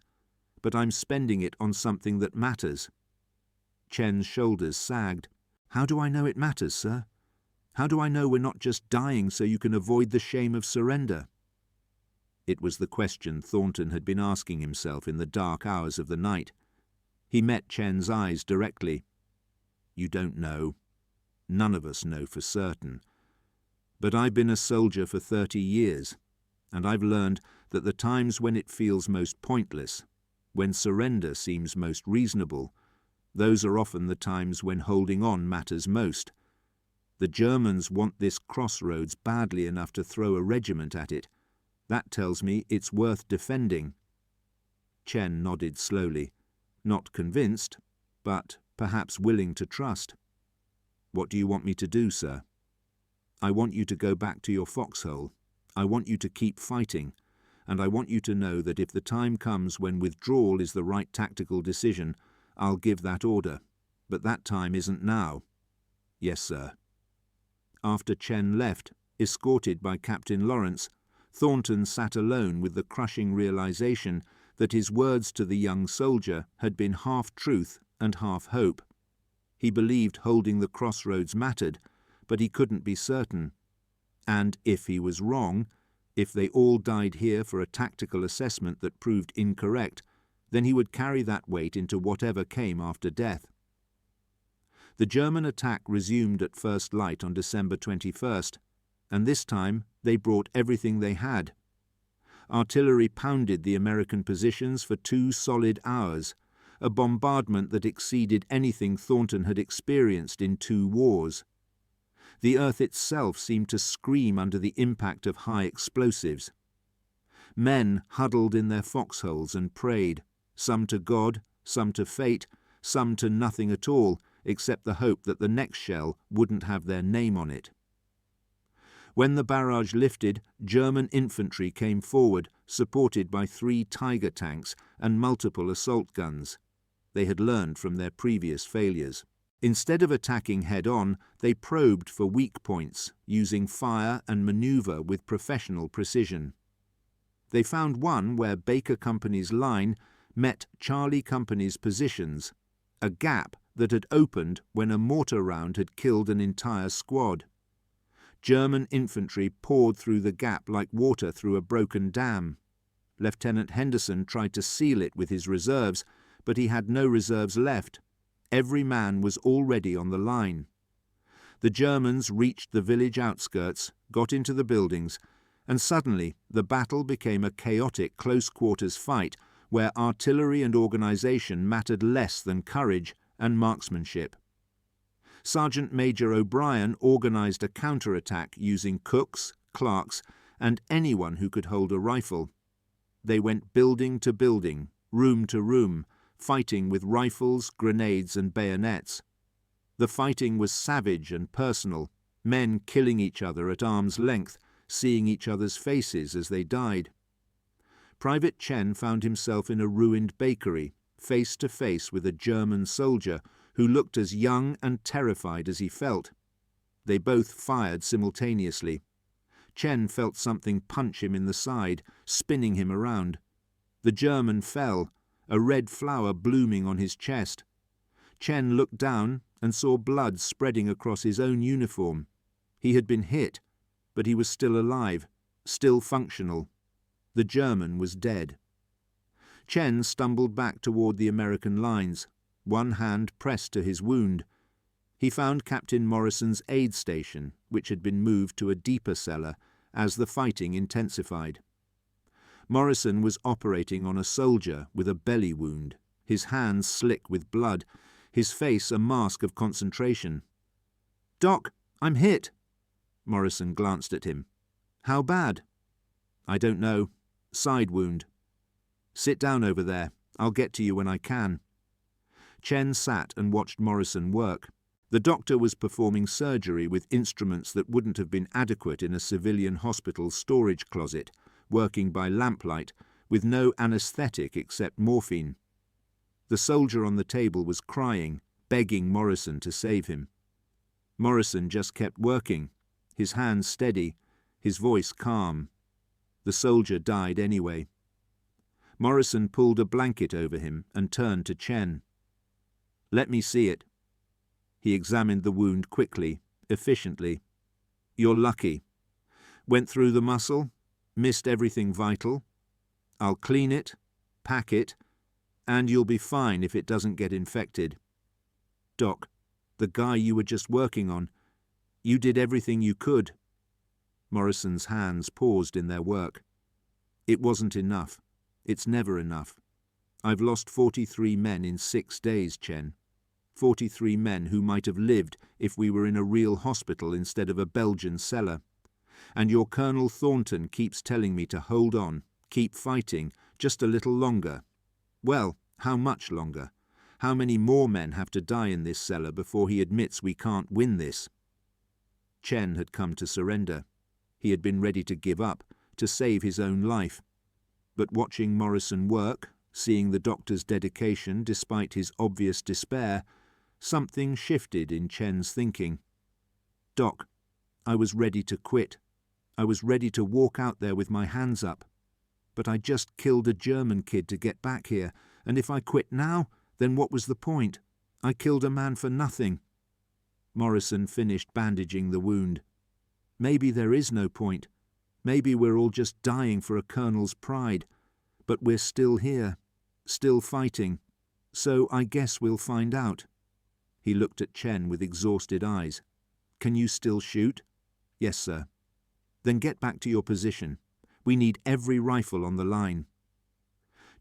but I'm spending it on something that matters. Chen's shoulders sagged. How do I know it matters, sir? How do I know we're not just dying so you can avoid the shame of surrender? It was the question Thornton had been asking himself in the dark hours of the night. He met Chen's eyes directly. You don't know. None of us know for certain. But I've been a soldier for 30 years, and I've learned that the times when it feels most pointless, when surrender seems most reasonable, those are often the times when holding on matters most. The Germans want this crossroads badly enough to throw a regiment at it. That tells me it's worth defending. Chen nodded slowly, not convinced, but perhaps willing to trust. What do you want me to do, sir? I want you to go back to your foxhole. I want you to keep fighting, and I want you to know that if the time comes when withdrawal is the right tactical decision, I'll give that order. But that time isn't now. Yes, sir. After Chen left, escorted by Captain Lawrence, Thornton sat alone with the crushing realization that his words to the young soldier had been half truth and half hope. He believed holding the crossroads mattered, but he couldn't be certain. And if he was wrong, if they all died here for a tactical assessment that proved incorrect, then he would carry that weight into whatever came after death. The German attack resumed at first light on December 21st, and this time they brought everything they had. Artillery pounded the American positions for 2 solid hours, a bombardment that exceeded anything Thornton had experienced in 2 wars. The earth itself seemed to scream under the impact of high explosives. Men huddled in their foxholes and prayed, some to God, some to fate, some to nothing at all, except the hope that the next shell wouldn't have their name on it. When the barrage lifted, German infantry came forward, supported by 3 Tiger tanks and multiple assault guns. They had learned from their previous failures. Instead of attacking head-on, they probed for weak points, using fire and maneuver with professional precision. They found one where Baker Company's line met Charlie Company's positions, a gap that had opened when a mortar round had killed an entire squad. German infantry poured through the gap like water through a broken dam. Lieutenant Henderson tried to seal it with his reserves, but he had no reserves left. Every man was already on the line. The Germans reached the village outskirts, got into the buildings, and suddenly the battle became a chaotic close-quarters fight where artillery and organisation mattered less than courage and marksmanship. Sergeant Major O'Brien organised a counterattack using cooks, clerks, and anyone who could hold a rifle. They went building to building, room to room, fighting with rifles, grenades, and bayonets. The fighting was savage and personal, men killing each other at arm's length, seeing each other's faces as they died. Private Chen found himself in a ruined bakery, face to face with a German soldier who looked as young and terrified as he felt. They both fired simultaneously. Chen felt something punch him in the side, spinning him around. The German fell, a red flower blooming on his chest. Chen looked down and saw blood spreading across his own uniform. He had been hit, but he was still alive, still functional. The German was dead. Chen stumbled back toward the American lines, one hand pressed to his wound. He found Captain Morrison's aid station, which had been moved to a deeper cellar as the fighting intensified. Morrison was operating on a soldier with a belly wound, his hands slick with blood, his face a mask of concentration. "Doc, I'm hit." Morrison glanced at him. "How bad?" "I don't know. Side wound." "Sit down over there. I'll get to you when I can." Chen sat and watched Morrison work. The doctor was performing surgery with instruments that wouldn't have been adequate in a civilian hospital's storage closet, working by lamplight, with no anesthetic except morphine. The soldier on the table was crying, begging Morrison to save him. Morrison just kept working, his hands steady, his voice calm. The soldier died anyway. Morrison pulled a blanket over him and turned to Chen. "Let me see it." He examined the wound quickly, efficiently. "You're lucky. Went through the muscle, missed everything vital. I'll clean it, pack it, and you'll be fine if it doesn't get infected. Doc, the guy you were just working on, you did everything you could." Morrison's hands paused in their work. "It wasn't enough. It's never enough. I've lost 43 men in 6 days, Chen. 43 men who might have lived if we were in a real hospital instead of a Belgian cellar. And your Colonel Thornton keeps telling me to hold on, keep fighting, just a little longer. Well, how much longer? How many more men have to die in this cellar before he admits we can't win this?" Chen had come to surrender. He had been ready to give up, to save his own life. But watching Morrison work, seeing the doctor's dedication despite his obvious despair, something shifted in Chen's thinking. "Doc, I was ready to quit. I was ready to walk out there with my hands up. But I just killed a German kid to get back here, and if I quit now, then what was the point? I killed a man for nothing." Morrison finished bandaging the wound. "Maybe there is no point. Maybe we're all just dying for a colonel's pride. But we're still here, still fighting. So I guess we'll find out." He looked at Chen with exhausted eyes. "Can you still shoot?" "Yes, sir." "Then get back to your position. We need every rifle on the line."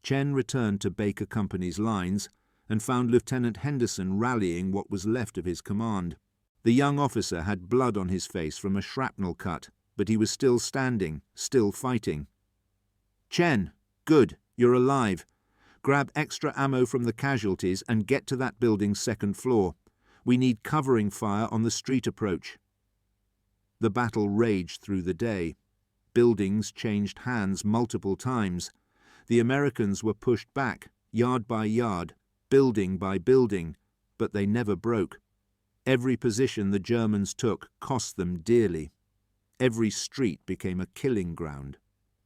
Chen returned to Baker Company's lines and found Lieutenant Henderson rallying what was left of his command. The young officer had blood on his face from a shrapnel cut, but he was still standing, still fighting. "Chen, good, you're alive. Grab extra ammo from the casualties and get to that building's 2nd floor. We need covering fire on the street approach." The battle raged through the day. Buildings changed hands multiple times. The Americans were pushed back, yard by yard, building by building, but they never broke. Every position the Germans took cost them dearly. Every street became a killing ground.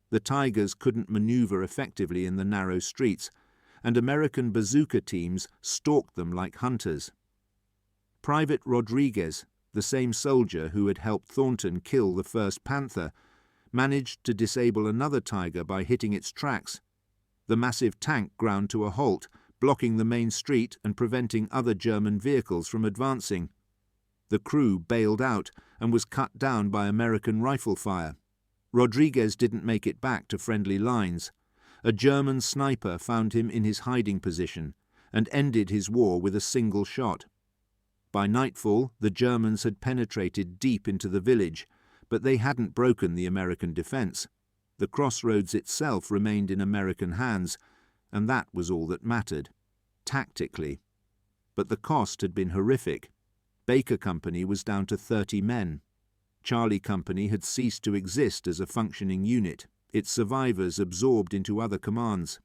The Tigers couldn't maneuver effectively in the narrow streets, and American bazooka teams stalked them like hunters. Private Rodriguez, the same soldier who had helped Thornton kill the first Panther, managed to disable another Tiger by hitting its tracks. The massive tank ground to a halt, blocking the main street and preventing other German vehicles from advancing. The crew bailed out and was cut down by American rifle fire. Rodriguez didn't make it back to friendly lines. A German sniper found him in his hiding position and ended his war with a single shot. By nightfall, the Germans had penetrated deep into the village, but they hadn't broken the American defense. The crossroads itself remained in American hands, and that was all that mattered, tactically. But the cost had been horrific. Baker Company was down to 30 men. Charlie Company had ceased to exist as a functioning unit, its survivors absorbed into other commands.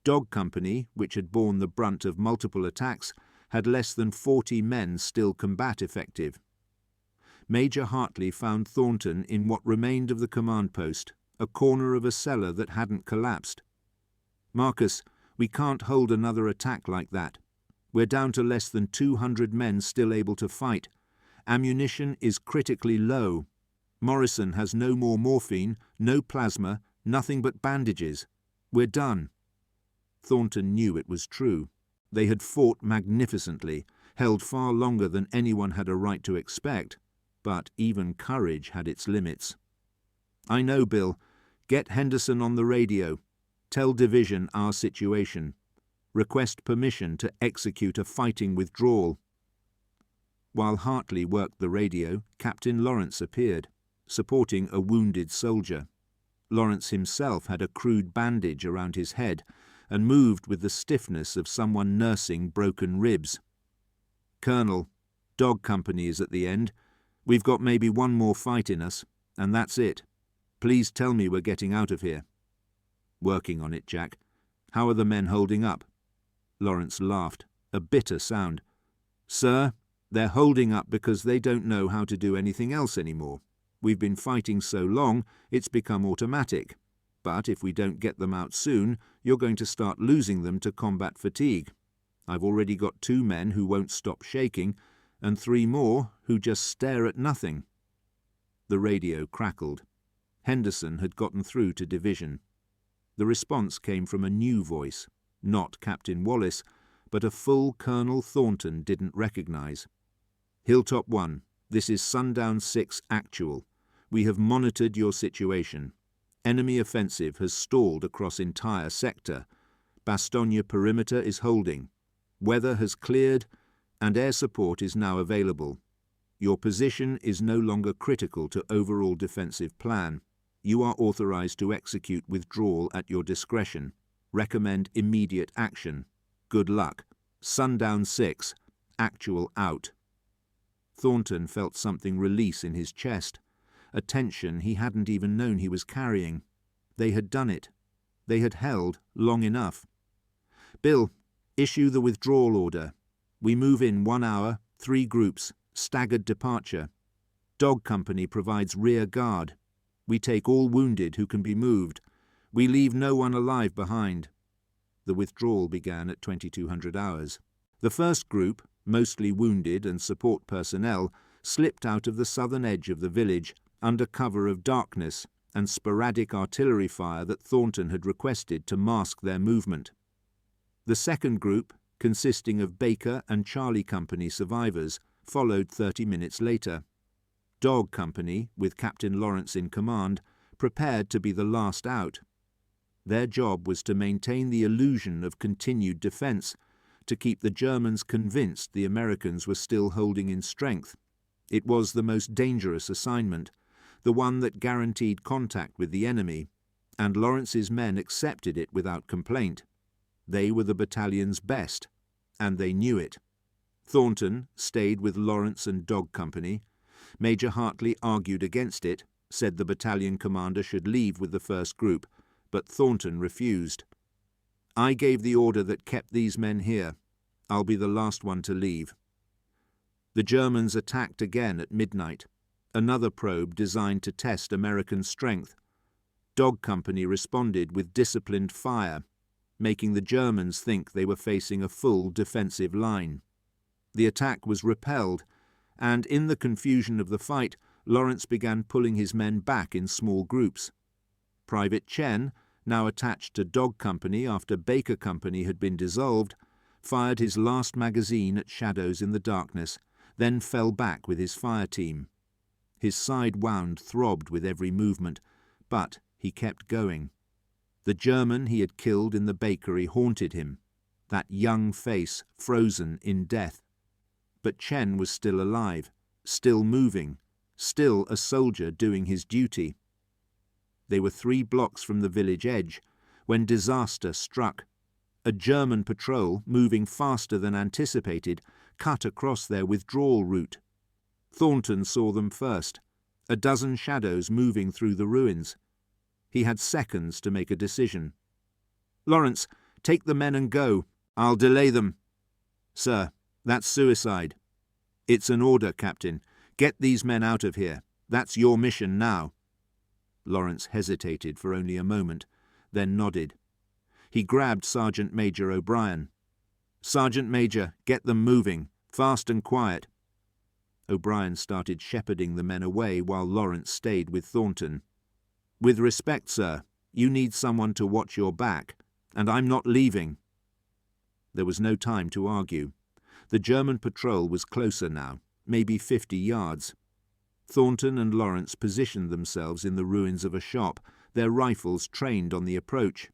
Dog Company, which had borne the brunt of multiple attacks, had less than 40 men still combat effective. Major Hartley found Thornton in what remained of the command post, a corner of a cellar that hadn't collapsed. "Marcus, we can't hold another attack like that. We're down to less than 200 men still able to fight. Ammunition is critically low. Morrison has no more morphine, no plasma, nothing but bandages. We're done." Thornton knew it was true. They had fought magnificently, held far longer than anyone had a right to expect, but even courage had its limits. "I know, Bill. Get Henderson on the radio. Tell Division our situation. Request permission to execute a fighting withdrawal." While Hartley worked the radio, Captain Lawrence appeared, supporting a wounded soldier. Lawrence himself had a crude bandage around his head and moved with the stiffness of someone nursing broken ribs. "Colonel, Dog Company is at the end. We've got maybe one more fight in us, and that's it. Please tell me we're getting out of here." "Working on it, Jack. How are the men holding up?" Lawrence laughed, a bitter sound. "Sir, they're holding up because they don't know how to do anything else anymore. We've been fighting so long, it's become automatic. But if we don't get them out soon, you're going to start losing them to combat fatigue. I've already got 2 men who won't stop shaking, and 3 more who just stare at nothing." The radio crackled. Henderson had gotten through to Division. The response came from a new voice, not Captain Wallace, but a full Colonel Thornton didn't recognize. "Hilltop 1, this is Sundown 6 actual. We have monitored your situation. Enemy offensive has stalled across entire sector. Bastogne perimeter is holding. Weather has cleared, and air support is now available. Your position is no longer critical to overall defensive plan. You are authorized to execute withdrawal at your discretion. Recommend immediate action. Good luck. Sundown 6, actual out." Thornton felt something release in his chest, a tension he hadn't even known he was carrying. They had done it. They had held long enough. "Bill, issue the withdrawal order. We move in 1 hour, 3 groups, staggered departure. Dog Company provides rear guard. We take all wounded who can be moved. We leave no one alive behind." The withdrawal began at 2200 hours. The first group, mostly wounded and support personnel, slipped out of the southern edge of the village under cover of darkness and sporadic artillery fire that Thornton had requested to mask their movement. The second group, consisting of Baker and Charlie Company survivors, followed 30 minutes later. Dog Company, with Captain Lawrence in command, prepared to be the last out. Their job was to maintain the illusion of continued defense, to keep the Germans convinced the Americans were still holding in strength. It was the most dangerous assignment, the one that guaranteed contact with the enemy, and Lawrence's men accepted it without complaint. They were the battalion's best, and they knew it. Thornton stayed with Lawrence and Dog Company. Major Hartley argued against it, said the battalion commander should leave with the first group, but Thornton refused. "I gave the order that kept these men here. I'll be the last one to leave." The Germans attacked again at midnight, another probe designed to test American strength. Dog Company responded with disciplined fire, making the Germans think they were facing a full defensive line. The attack was repelled, and in the confusion of the fight, Lawrence began pulling his men back in small groups. Private Chen, now attached to Dog Company after Baker Company had been dissolved, fired his last magazine at shadows in the darkness, then fell back with his fire team. His side wound throbbed with every movement, but he kept going. The German he had killed in the bakery haunted him, that young face frozen in death. But Chen was still alive, still moving, still a soldier doing his duty. They were 3 blocks from the village edge when disaster struck. A German patrol, moving faster than anticipated, cut across their withdrawal route. Thornton saw them first, a dozen shadows moving through the ruins. He had seconds to make a decision. "Lawrence, take the men and go. I'll delay them." "Sir, that's suicide." "It's an order, Captain. Get these men out of here. That's your mission now." Lawrence hesitated for only a moment, then nodded. He grabbed Sergeant Major O'Brien. "Sergeant Major, get them moving, fast and quiet." O'Brien started shepherding the men away while Lawrence stayed with Thornton. "With respect, sir, you need someone to watch your back, and I'm not leaving." There was no time to argue. The German patrol was closer now, maybe 50 yards. Thornton and Lawrence positioned themselves in the ruins of a shop, their rifles trained on the approach.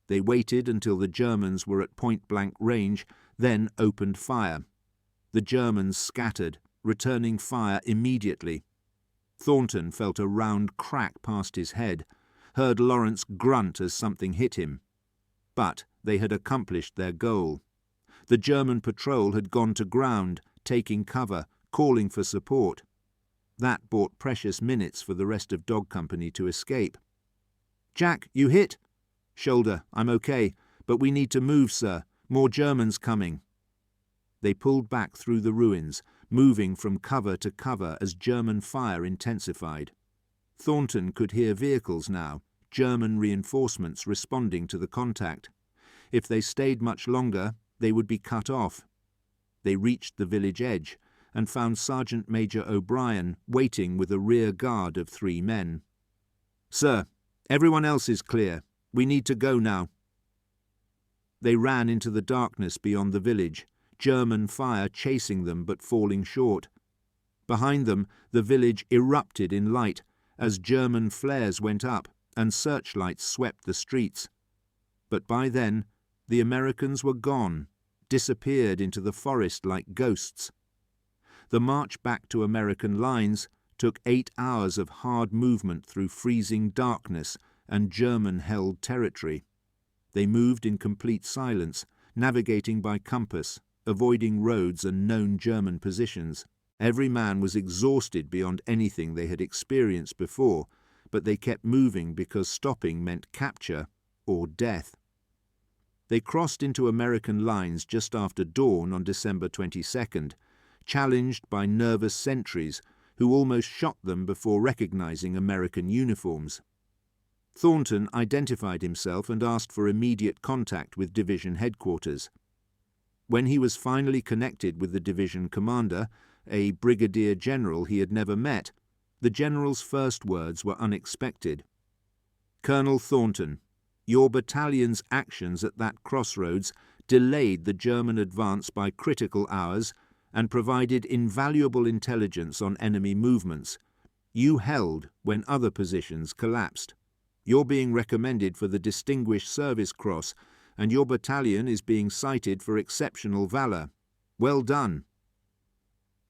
They waited until the Germans were at point-blank range, then opened fire. The Germans scattered, returning fire immediately. Thornton felt a round crack past his head, heard Lawrence grunt as something hit him. But they had accomplished their goal. The German patrol had gone to ground, taking cover, calling for support. That bought precious minutes for the rest of Dog Company to escape. "Jack, you hit?" "Shoulder, I'm okay, but we need to move, sir. More Germans coming." They pulled back through the ruins, moving from cover to cover as German fire intensified. Thornton could hear vehicles now, German reinforcements responding to the contact. If they stayed much longer, they would be cut off. They reached the village edge and found Sergeant Major O'Brien waiting with a rear guard of 3 men. "Sir, everyone else is clear. We need to go now." They ran into the darkness beyond the village, German fire chasing them but falling short. Behind them, the village erupted in light as German flares went up and searchlights swept the streets. But by then, the Americans were gone, disappeared into the forest like ghosts. The march back to American lines took 8 hours of hard movement through freezing darkness and German-held territory. They moved in complete silence, navigating by compass, avoiding roads and known German positions. Every man was exhausted beyond anything they had experienced before, but they kept moving because stopping meant capture or death. They crossed into American lines just after dawn on December 22nd, challenged by nervous sentries who almost shot them before recognizing American uniforms. Thornton identified himself and asked for immediate contact with division headquarters. When he was finally connected with the division commander, a brigadier general he had never met, the general's first words were unexpected. "Colonel Thornton, your battalion's actions at that crossroads delayed the German advance by critical hours and provided invaluable intelligence on enemy movements. You held when other positions collapsed. You're being recommended for the Distinguished Service Cross, and your battalion is being cited for exceptional valor. Well done."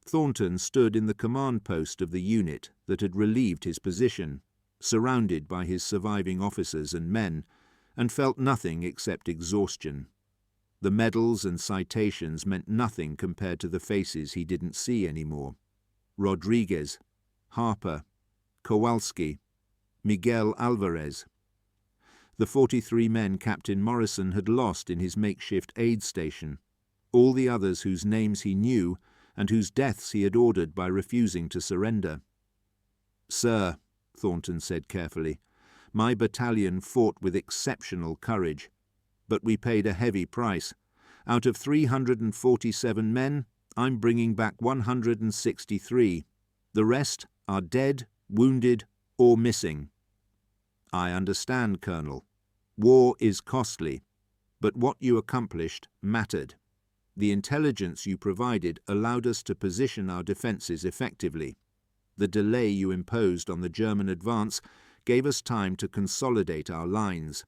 Thornton stood in the command post of the unit that had relieved his position, surrounded by his surviving officers and men, and felt nothing except exhaustion. The medals and citations meant nothing compared to the faces he didn't see anymore. Rodriguez, Harper, Kowalski, Miguel Alvarez. The 43 men Captain Morrison had lost in his makeshift aid station, all the others whose names he knew and whose deaths he had ordered by refusing to surrender. "Sir," Thornton said carefully, "my battalion fought with exceptional courage, but we paid a heavy price. Out of 347 men, I'm bringing back 163. The rest are dead, wounded, or missing." "I understand, Colonel. War is costly, but what you accomplished mattered. The intelligence you provided allowed us to position our defences effectively. The delay you imposed on the German advance gave us time to consolidate our lines.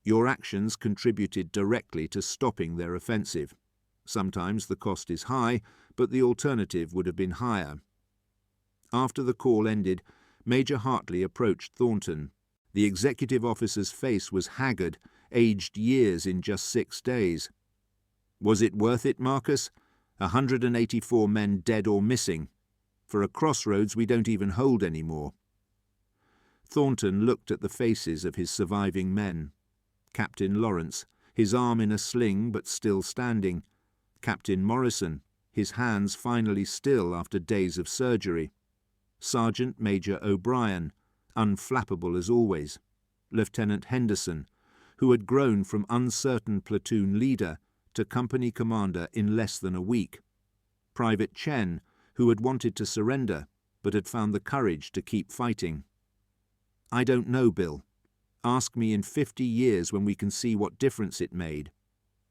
Your actions contributed directly to stopping their offensive. Sometimes the cost is high, but the alternative would have been higher." After the call ended, Major Hartley approached Thornton. The executive officer's face was haggard, aged years in just 6 days. "Was it worth it, Marcus? 184 men dead or missing. For a crossroads we don't even hold anymore." Thornton looked at the faces of his surviving men. Captain Lawrence, his arm in a sling but still standing. Captain Morrison, his hands finally still after days of surgery. Sergeant Major O'Brien, unflappable as always. Lieutenant Henderson, who had grown from uncertain platoon leader to company commander in less than a week. Private Chen, who had wanted to surrender but had found the courage to keep fighting. "I don't know, Bill. Ask me in 50 years when we can see what difference it made.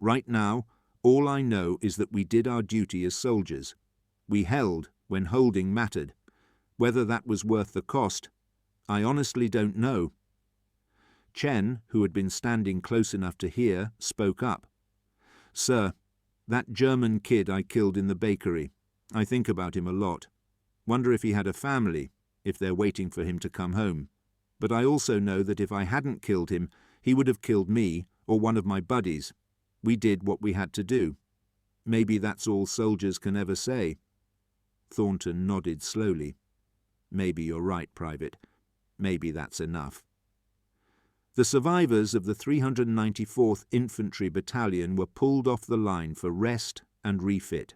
Right now, All I know is that we did our duty as soldiers. We held when holding mattered. Whether that was worth the cost, I honestly don't know." Chen, who had been standing close enough to hear, spoke up. "Sir, that German kid I killed in the bakery, I think about him a lot. Wonder if he had a family, if they're waiting for him to come home. But I also know that if I hadn't killed him, he would have killed me or one of my buddies. We did what we had to do. Maybe that's all soldiers can ever say." Thornton nodded slowly. "Maybe you're right, Private. Maybe that's enough." The survivors of the 394th Infantry Battalion were pulled off the line for rest and refit.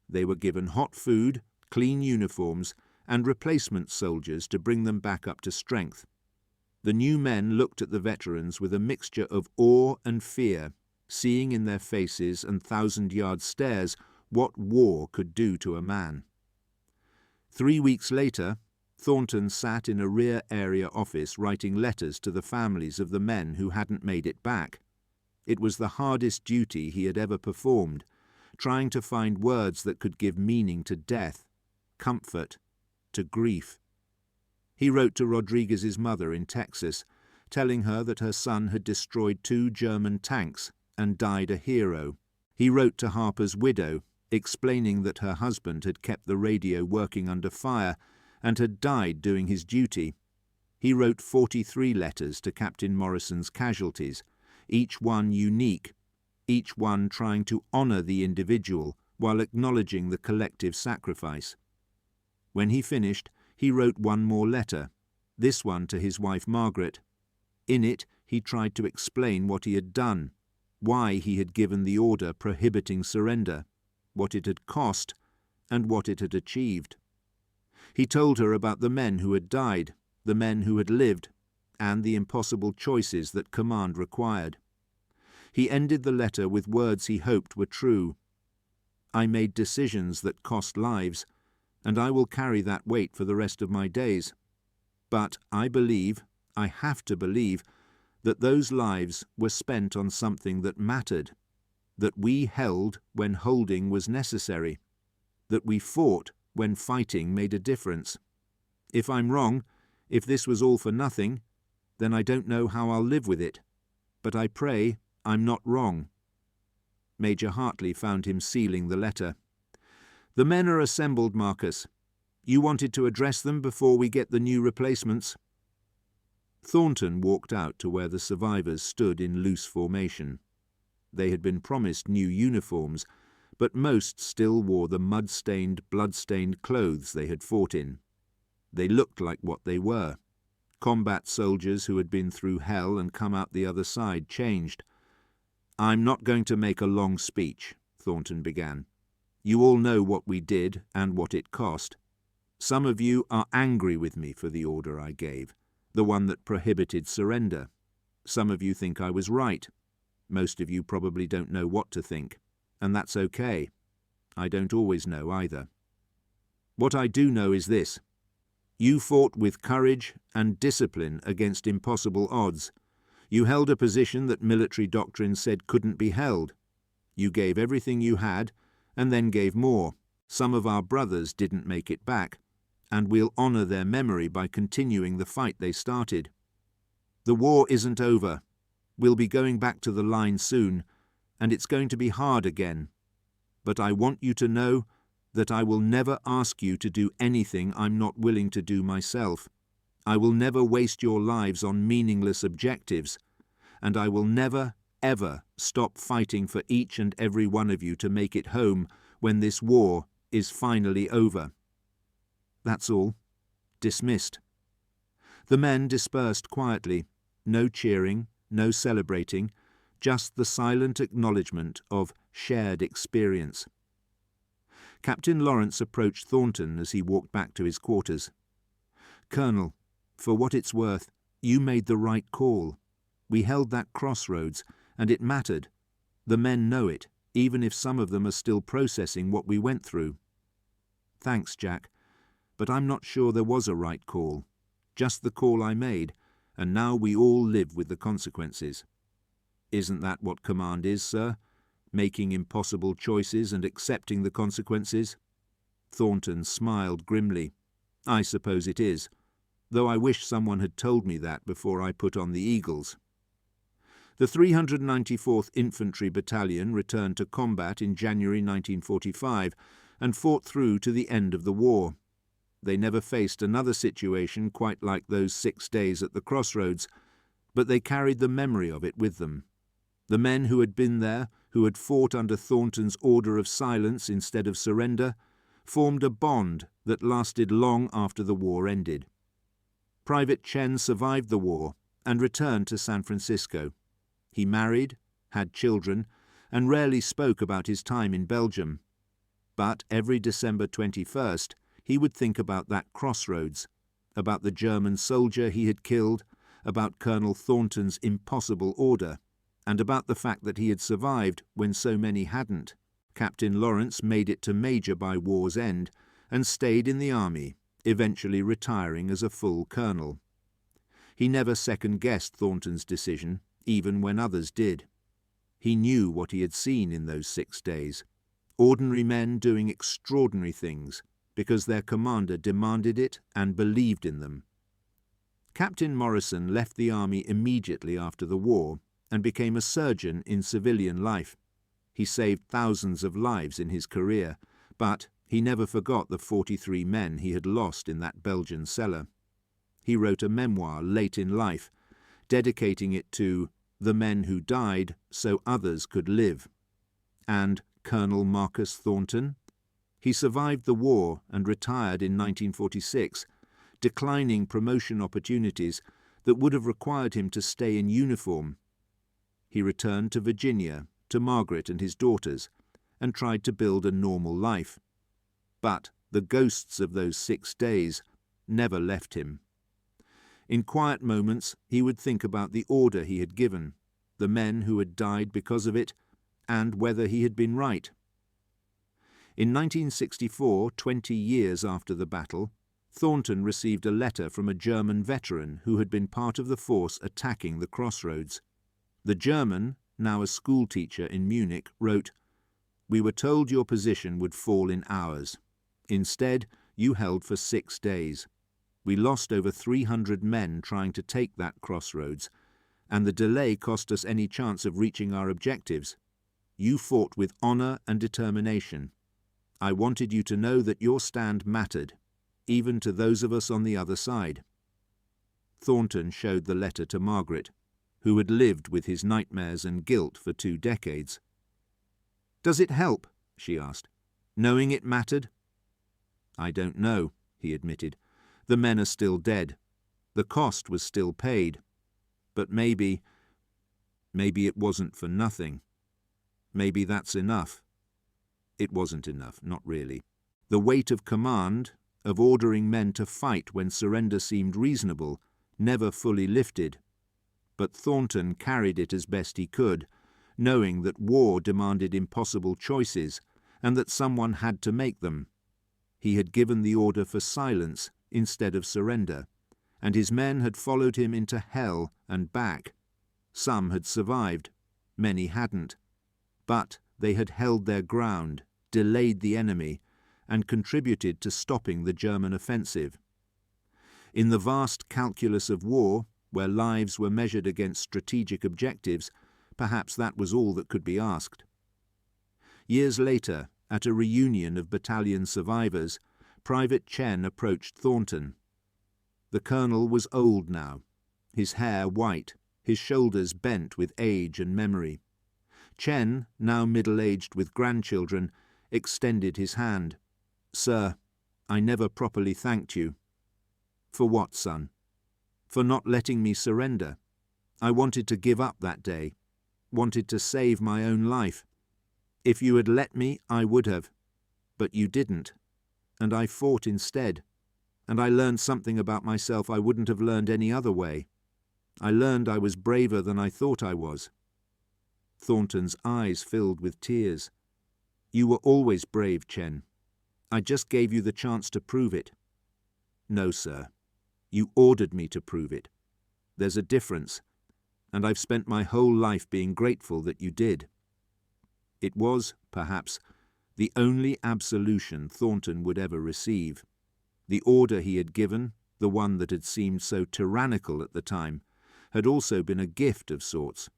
They were given hot food, clean uniforms, and replacement soldiers to bring them back up to strength. The new men looked at the veterans with a mixture of awe and fear, seeing in their faces and thousand-yard stares what war could do to a man. 3 weeks later, Thornton sat in a rear area office writing letters to the families of the men who hadn't made it back. It was the hardest duty he had ever performed, trying to find words that could give meaning to death, comfort, to grief. He wrote to Rodriguez's mother in Texas, telling her that her son had destroyed 2 German tanks and died a hero. He wrote to Harper's widow, explaining that her husband had kept the radio working under fire and had died doing his duty. He wrote 43 letters to Captain Morrison's casualties, each one unique, each one trying to honour the individual while acknowledging the collective sacrifice. When he finished, he wrote one more letter, this one to his wife Margaret. In it, he tried to explain what he had done, why he had given the order prohibiting surrender, what it had cost, and what it had achieved. He told her about the men who had died, the men who had lived, and the impossible choices that command required. He ended the letter with words he hoped were true. "I made decisions that cost lives, and I will carry that weight for the rest of my days. But I believe, I have to believe, that those lives were spent on something that mattered, that we held when holding was necessary, that we fought when fighting made a difference. If I'm wrong, if this was all for nothing, then I don't know how I'll live with it. But I pray I'm not wrong." Major Hartley found him sealing the letter. "The men are assembled, Marcus. You wanted to address them before we get the new replacements." Thornton walked out to where the survivors stood in loose formation. They had been promised new uniforms, but most still wore the mud-stained, blood-stained clothes they had fought in. They looked like what they were. Combat soldiers who had been through hell and come out the other side changed. "I'm not going to make a long speech," Thornton began. "You all know what we did and what it cost. Some of you are angry with me for the order I gave, the one that prohibited surrender. Some of you think I was right. Most of you probably don't know what to think. And that's okay. I don't always know either. What I do know is this. You fought with courage and discipline against impossible odds. You held a position that military doctrine said couldn't be held. You gave everything you had, and then gave more. Some of our brothers didn't make it back, and we'll honour their memory by continuing the fight they started. The war isn't over. We'll be going back to the line soon, and it's going to be hard again. But I want you to know that I will never ask you to do anything I'm not willing to do myself. I will never waste your lives on meaningless objectives, and I will never, ever stop fighting for each and every one of you to make it home when this war is finally over." That's all. Dismissed. The men dispersed quietly. No cheering, no celebrating, just the silent acknowledgement of shared experience. Captain Lawrence approached Thornton as he walked back to his quarters. "Colonel, for what it's worth, you made the right call. We held that crossroads, and it mattered. The men know it, even if some of them are still processing what we went through." "Thanks, Jack, but I'm not sure there was a right call. Just the call I made, and now we all live with the consequences." "Isn't that what command is, sir? making impossible choices and accepting the consequences? Thornton smiled grimly. I suppose it is, though I wish someone had told me that before I put on the Eagles. The 394th Infantry Battalion returned to combat in January 1945 and fought through to the end of the war. They never faced another situation quite like those 6 days at the crossroads, but they carried the memory of it with them. The men who had been there, who had fought under Thornton's order of silence instead of surrender, formed a bond that lasted long after the war ended. Private Chen survived the war and returned to San Francisco. He married, had children, and rarely spoke about his time in Belgium. But every December 21st, he would think about that crossroads, about the German soldier he had killed, about Colonel Thornton's impossible order, and about the fact that he had survived when so many hadn't. Captain Lawrence made it to Major by war's end and stayed in the army, eventually retiring as a full colonel. He never second-guessed Thornton's decision, even when others did. He knew what he had seen in those 6 days. Ordinary men doing extraordinary things because their commander demanded it and believed in them. Captain Morrison left the army immediately after the war and became a surgeon in civilian life. He saved thousands of lives in his career, but he never forgot the 43 men he had lost in that Belgian cellar. He wrote a memoir late in life, dedicating it to the men who died so others could live. And Colonel Marcus Thornton? He survived the war and retired in 1946, declining promotion opportunities that would have required him to stay in uniform. He returned to Virginia, to Margaret and his daughters, and tried to build a normal life. But the ghosts of those 6 days never left him. In quiet moments, he would think about the order he had given, the men who had died because of it, and whether he had been right. In 1964, 20 years after the battle, Thornton received a letter from a German veteran who had been part of the force attacking the crossroads. The German, now a schoolteacher in Munich, wrote, "We were told your position would fall in hours. Instead, you held for 6 days. We lost over 300 men trying to take that crossroads, and the delay cost us any chance of reaching our objectives. You fought with honor and determination. I wanted you to know that your stand mattered, even to those of us on the other side." Thornton showed the letter to Margaret, who had lived with his nightmares and guilt for 2 decades. "Does it help?" she asked, "knowing it mattered?" "I don't know," he admitted. "The men are still dead. The cost was still paid. But maybe it wasn't for nothing. Maybe that's enough." It wasn't enough, not really. The weight of command, of ordering men to fight when surrender seemed reasonable, never fully lifted. But Thornton carried it as best he could, knowing that war demanded impossible choices and that someone had to make them. He had given the order for silence instead of surrender, and his men had followed him into hell and back. Some had survived, many hadn't. But they had held their ground, delayed the enemy, and contributed to stopping the German offensive. In the vast calculus of war, where lives were measured against strategic objectives, perhaps that was all that could be asked. Years later, at a reunion of battalion survivors, Private Chen approached Thornton. The colonel was old now, his hair white, his shoulders bent with age and memory. Chen, now middle-aged with grandchildren, extended his hand. "Sir, I never properly thanked you." "For what, son?" "For not letting me surrender. I wanted to give up that day, wanted to save my own life. If you had let me, I would have. But you didn't, and I fought instead. And I learned something about myself I wouldn't have learned any other way. I learned I was braver than I thought I was." Thornton's eyes filled with tears. "You were always brave, Chen. I just gave you the chance to prove it." "No, sir. You ordered me to prove it. There's a difference, and I've spent my whole life being grateful that you did." It was, perhaps, the only absolution Thornton would ever receive. The order he had given, the one that had seemed so tyrannical at the time, had also been a gift of sorts,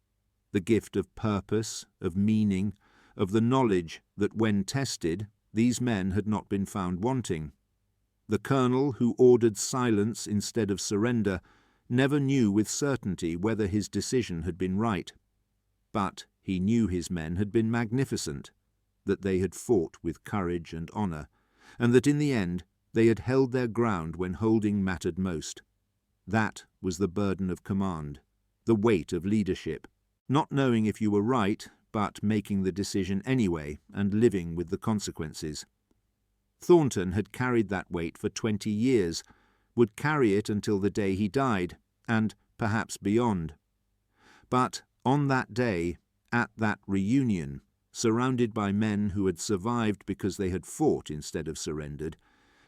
the gift of purpose, of meaning, of the knowledge that when tested, these men had not been found wanting. The colonel who ordered silence instead of surrender never knew with certainty whether his decision had been right, but he knew his men had been magnificent, that they had fought with courage and honour, and that in the end they had held their ground when holding mattered most. That was the burden of command, the weight of leadership, not knowing if you were right, but making the decision anyway and living with the consequences. Thornton had carried that weight for 20 years, would carry it until the day he died, and perhaps beyond. But on that day, at that reunion, surrounded by men who had survived because they had fought instead of surrendered,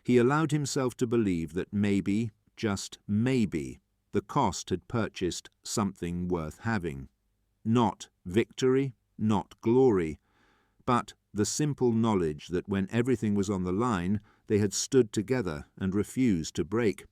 he allowed himself to believe that maybe, just maybe, the cost had purchased something worth having. Not victory, not glory, but the simple knowledge that when everything was on the line, they had stood together and refused to break.